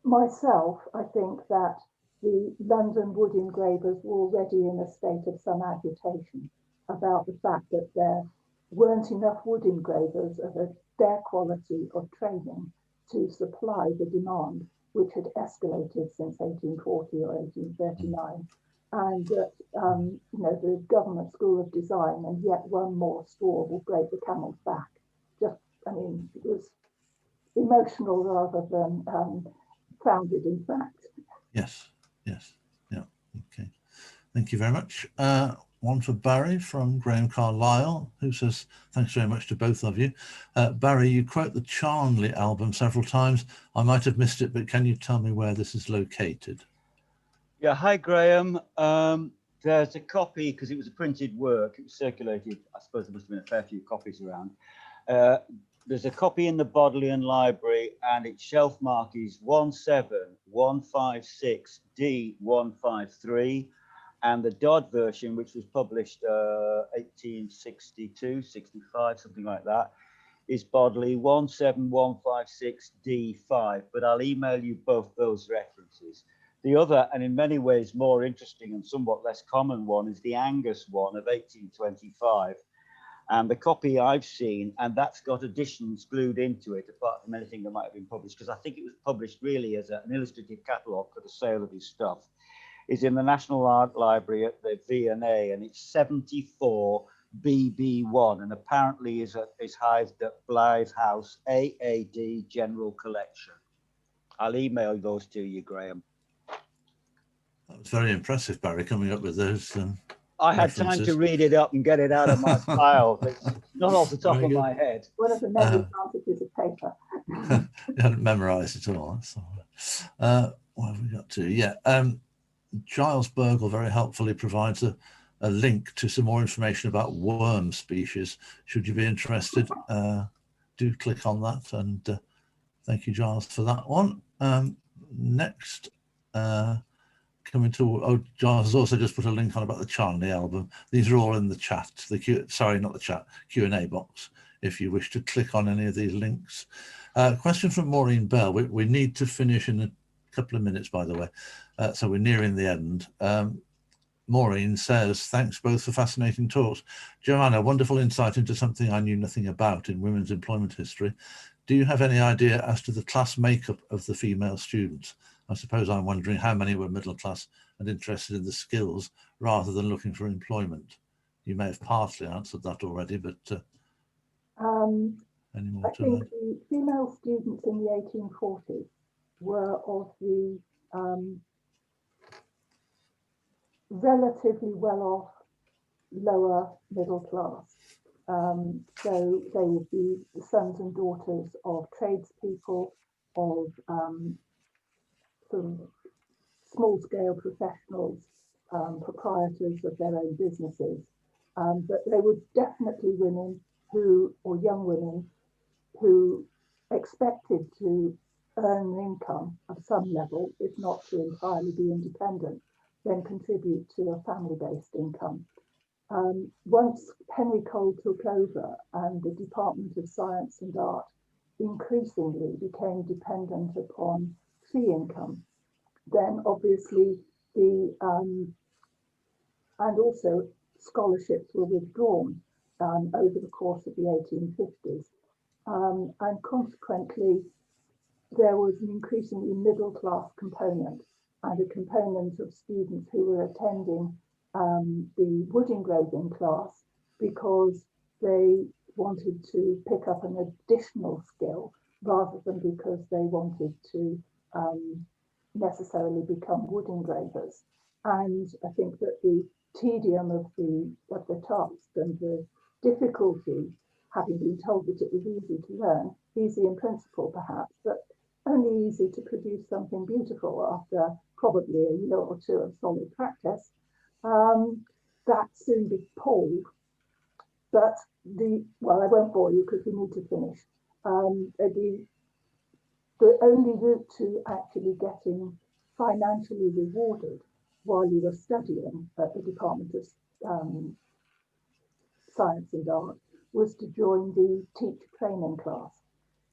myself, I think that the London wood engravers were already in a state of some agitation about the fact that there weren't enough wood engravers of their quality of training to supply the demand, which had escalated since 1840 or 1839. And that, the government school of design and yet one more straw will break the camel's back. It was emotional rather than founded in fact. Yes, yeah, okay. Thank you very much. One for Barry from Graham Carlisle, who says, thanks very much to both of you. Barry, you quote the Charnley album several times. I might have missed it, but can you tell me where this is located? Yeah, hi Graham. There's a copy, because it was a printed work, it was circulated, I suppose there must have been a fair few copies around. There's a copy in the Bodleian Library and its shelf mark is 17156D153, and the Dodd version, which was published 1862, 65, something like that, is Bodley 17156D5, but I'll email you both those references. The other, and in many ways more interesting and somewhat less common one, is the Angus one of 1825. And the copy I've seen, and that's got additions glued into it, apart from anything that might have been published, because I think it was published really as an illustrative catalogue for the sale of his stuff, is in the National Art Library at the V&A, and it's 74 BB1, and apparently is housed at Blythe House, AAD General Collection. I'll email those to you, Graham. That was very impressive, Barry, coming up with those. I had time to read it up and get it out of my file. It's not off the top of my head. One of the many advantages of paper. You hadn't memorised it all. So, what have we got to? Yeah, Giles Burgle very helpfully provides a link to some more information about worm species. Should you be interested, do click on that. And thank you, Giles, for that one. Next, coming to, Giles has also just put a link on about the Charnley album. These are all in the chat, Q&A box, if you wish to click on any of these links. Question from Maureen Bell. We need to finish in a couple of minutes, by the way, so we're nearing the end. Maureen says, thanks both for fascinating talks. Johanna, wonderful insight into something I knew nothing about in women's employment history. Do you have any idea as to the class makeup of the female students? I suppose I'm wondering how many were middle class and interested in the skills rather than looking for employment. You may have partly answered that already, but any more I think the female students in the 1840s were of the relatively well-off lower middle class. So they would be the sons and daughters of tradespeople, of sort of small-scale professionals, proprietors of their own businesses. But they were definitely women who, or young women, who expected to earn an income of some level, if not to entirely be independent, then contribute to a family-based income. Once Henry Cole took over and the Department of Science and Art increasingly became dependent upon fee income, then obviously the and also scholarships were withdrawn over the course of the 1850s, and consequently there was an increasingly middle class component and a component of students who were attending the wood engraving class because they wanted to pick up an additional skill rather than because they wanted to necessarily become wood engravers. And I think that the tedium of the task and the difficulty, having been told that it was easy to learn, easy in principle perhaps, but only easy to produce something beautiful after probably a year or two of solid practice, that soon palled. But well, I won't bore you because we need to finish. The only route to actually getting financially rewarded while you were studying at the Department of Science and Art was to join the teacher training class.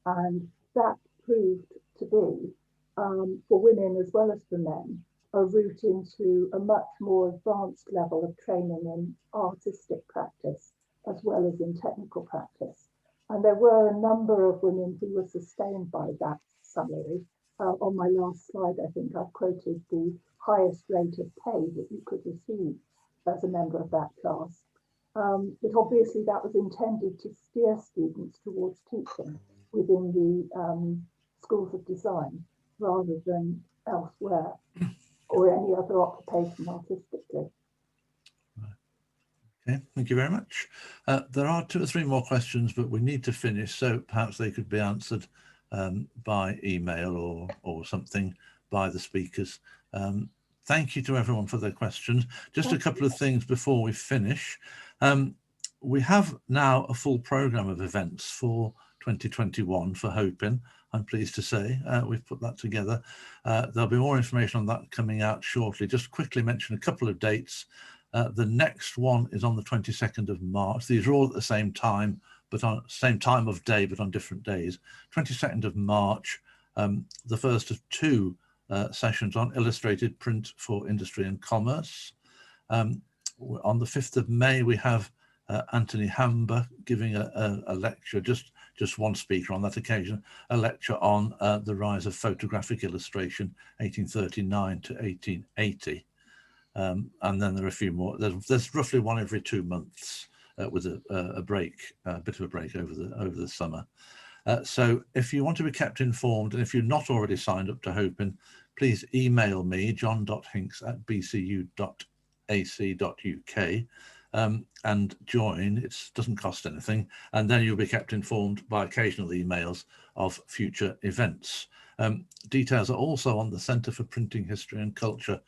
And that proved to be, for women as well as for men, a route into a much more advanced level of training in artistic practice as well as in technical practice. And there were a number of women who were sustained by that salary. On my last slide, I think I've quoted the highest rate of pay that you could receive as a member of that class. But obviously that was intended to steer students towards teaching within the schools of design rather than elsewhere or any other occupation artistically. Okay, thank you very much. There are 2 or 3 more questions, but we need to finish, so perhaps they could be answered by email or something by the speakers. Thank you to everyone for their questions. Just a couple of things before we finish. We have now a full programme of events for 2021 for HoPIN. I'm pleased to say we've put that together. There'll be more information on that coming out shortly. Just quickly mention a couple of dates. The next one is on the 22nd of March. These are all at the same time, but on same time of day, but on different days. 22nd of March, the first of 2 sessions on illustrated print for industry and commerce. On the 5th of May, we have Anthony Hamber giving a lecture, just one speaker on that occasion, a lecture on the rise of photographic illustration, 1839 to 1880. And then there are a few more. There's roughly one every 2 months with a break, a bit of a break over the summer. So if you want to be kept informed, and if you're not already signed up to HoPIN, please email me, john.hinks@bcu.ac.uk, and join. It doesn't cost anything, and then you'll be kept informed by occasional emails of future events. Details are also on the Centre for Printing History and Culture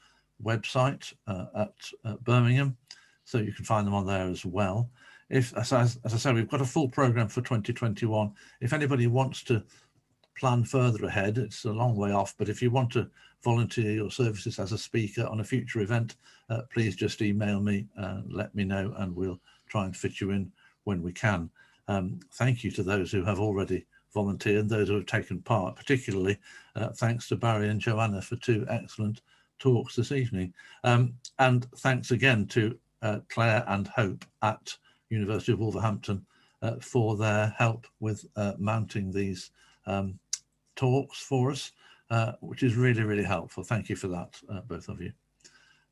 website at Birmingham, so you can find them on there as well. As I said, we've got a full programme for 2021. If anybody wants to plan further ahead, it's a long way off, but if you want to volunteer your services as a speaker on a future event, please just email me, let me know, and we'll try and fit you in when we can. Thank you to those who have already volunteered and those who have taken part, particularly thanks to Barry and Johanna for 2 excellent talks this evening. And thanks again to Claire and Hope at University of Wolverhampton for their help with mounting these talks for us, which is really, really helpful. Thank you for that, both of you.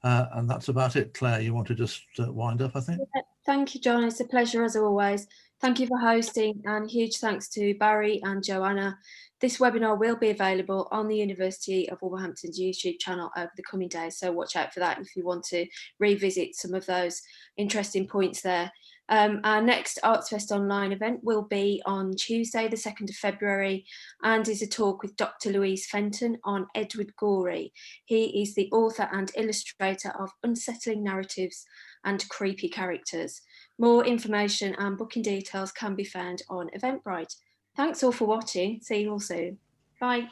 And that's about it. Claire, you want to just wind up, I think? Thank you, John. It's a pleasure as always. Thank you for hosting, and huge thanks to Barry and Johanna. This webinar will be available on the University of Wolverhampton's YouTube channel over the coming days, so watch out for that if you want to revisit some of those interesting points there. Our next ArtsFest Online event will be on Tuesday, the 2nd of February, and is a talk with Dr. Louise Fenton on Edward Gorey. He is the author and illustrator of Unsettling Narratives and Creepy Characters. More information and booking details can be found on Eventbrite. Thanks all for watching. See you all soon. Bye.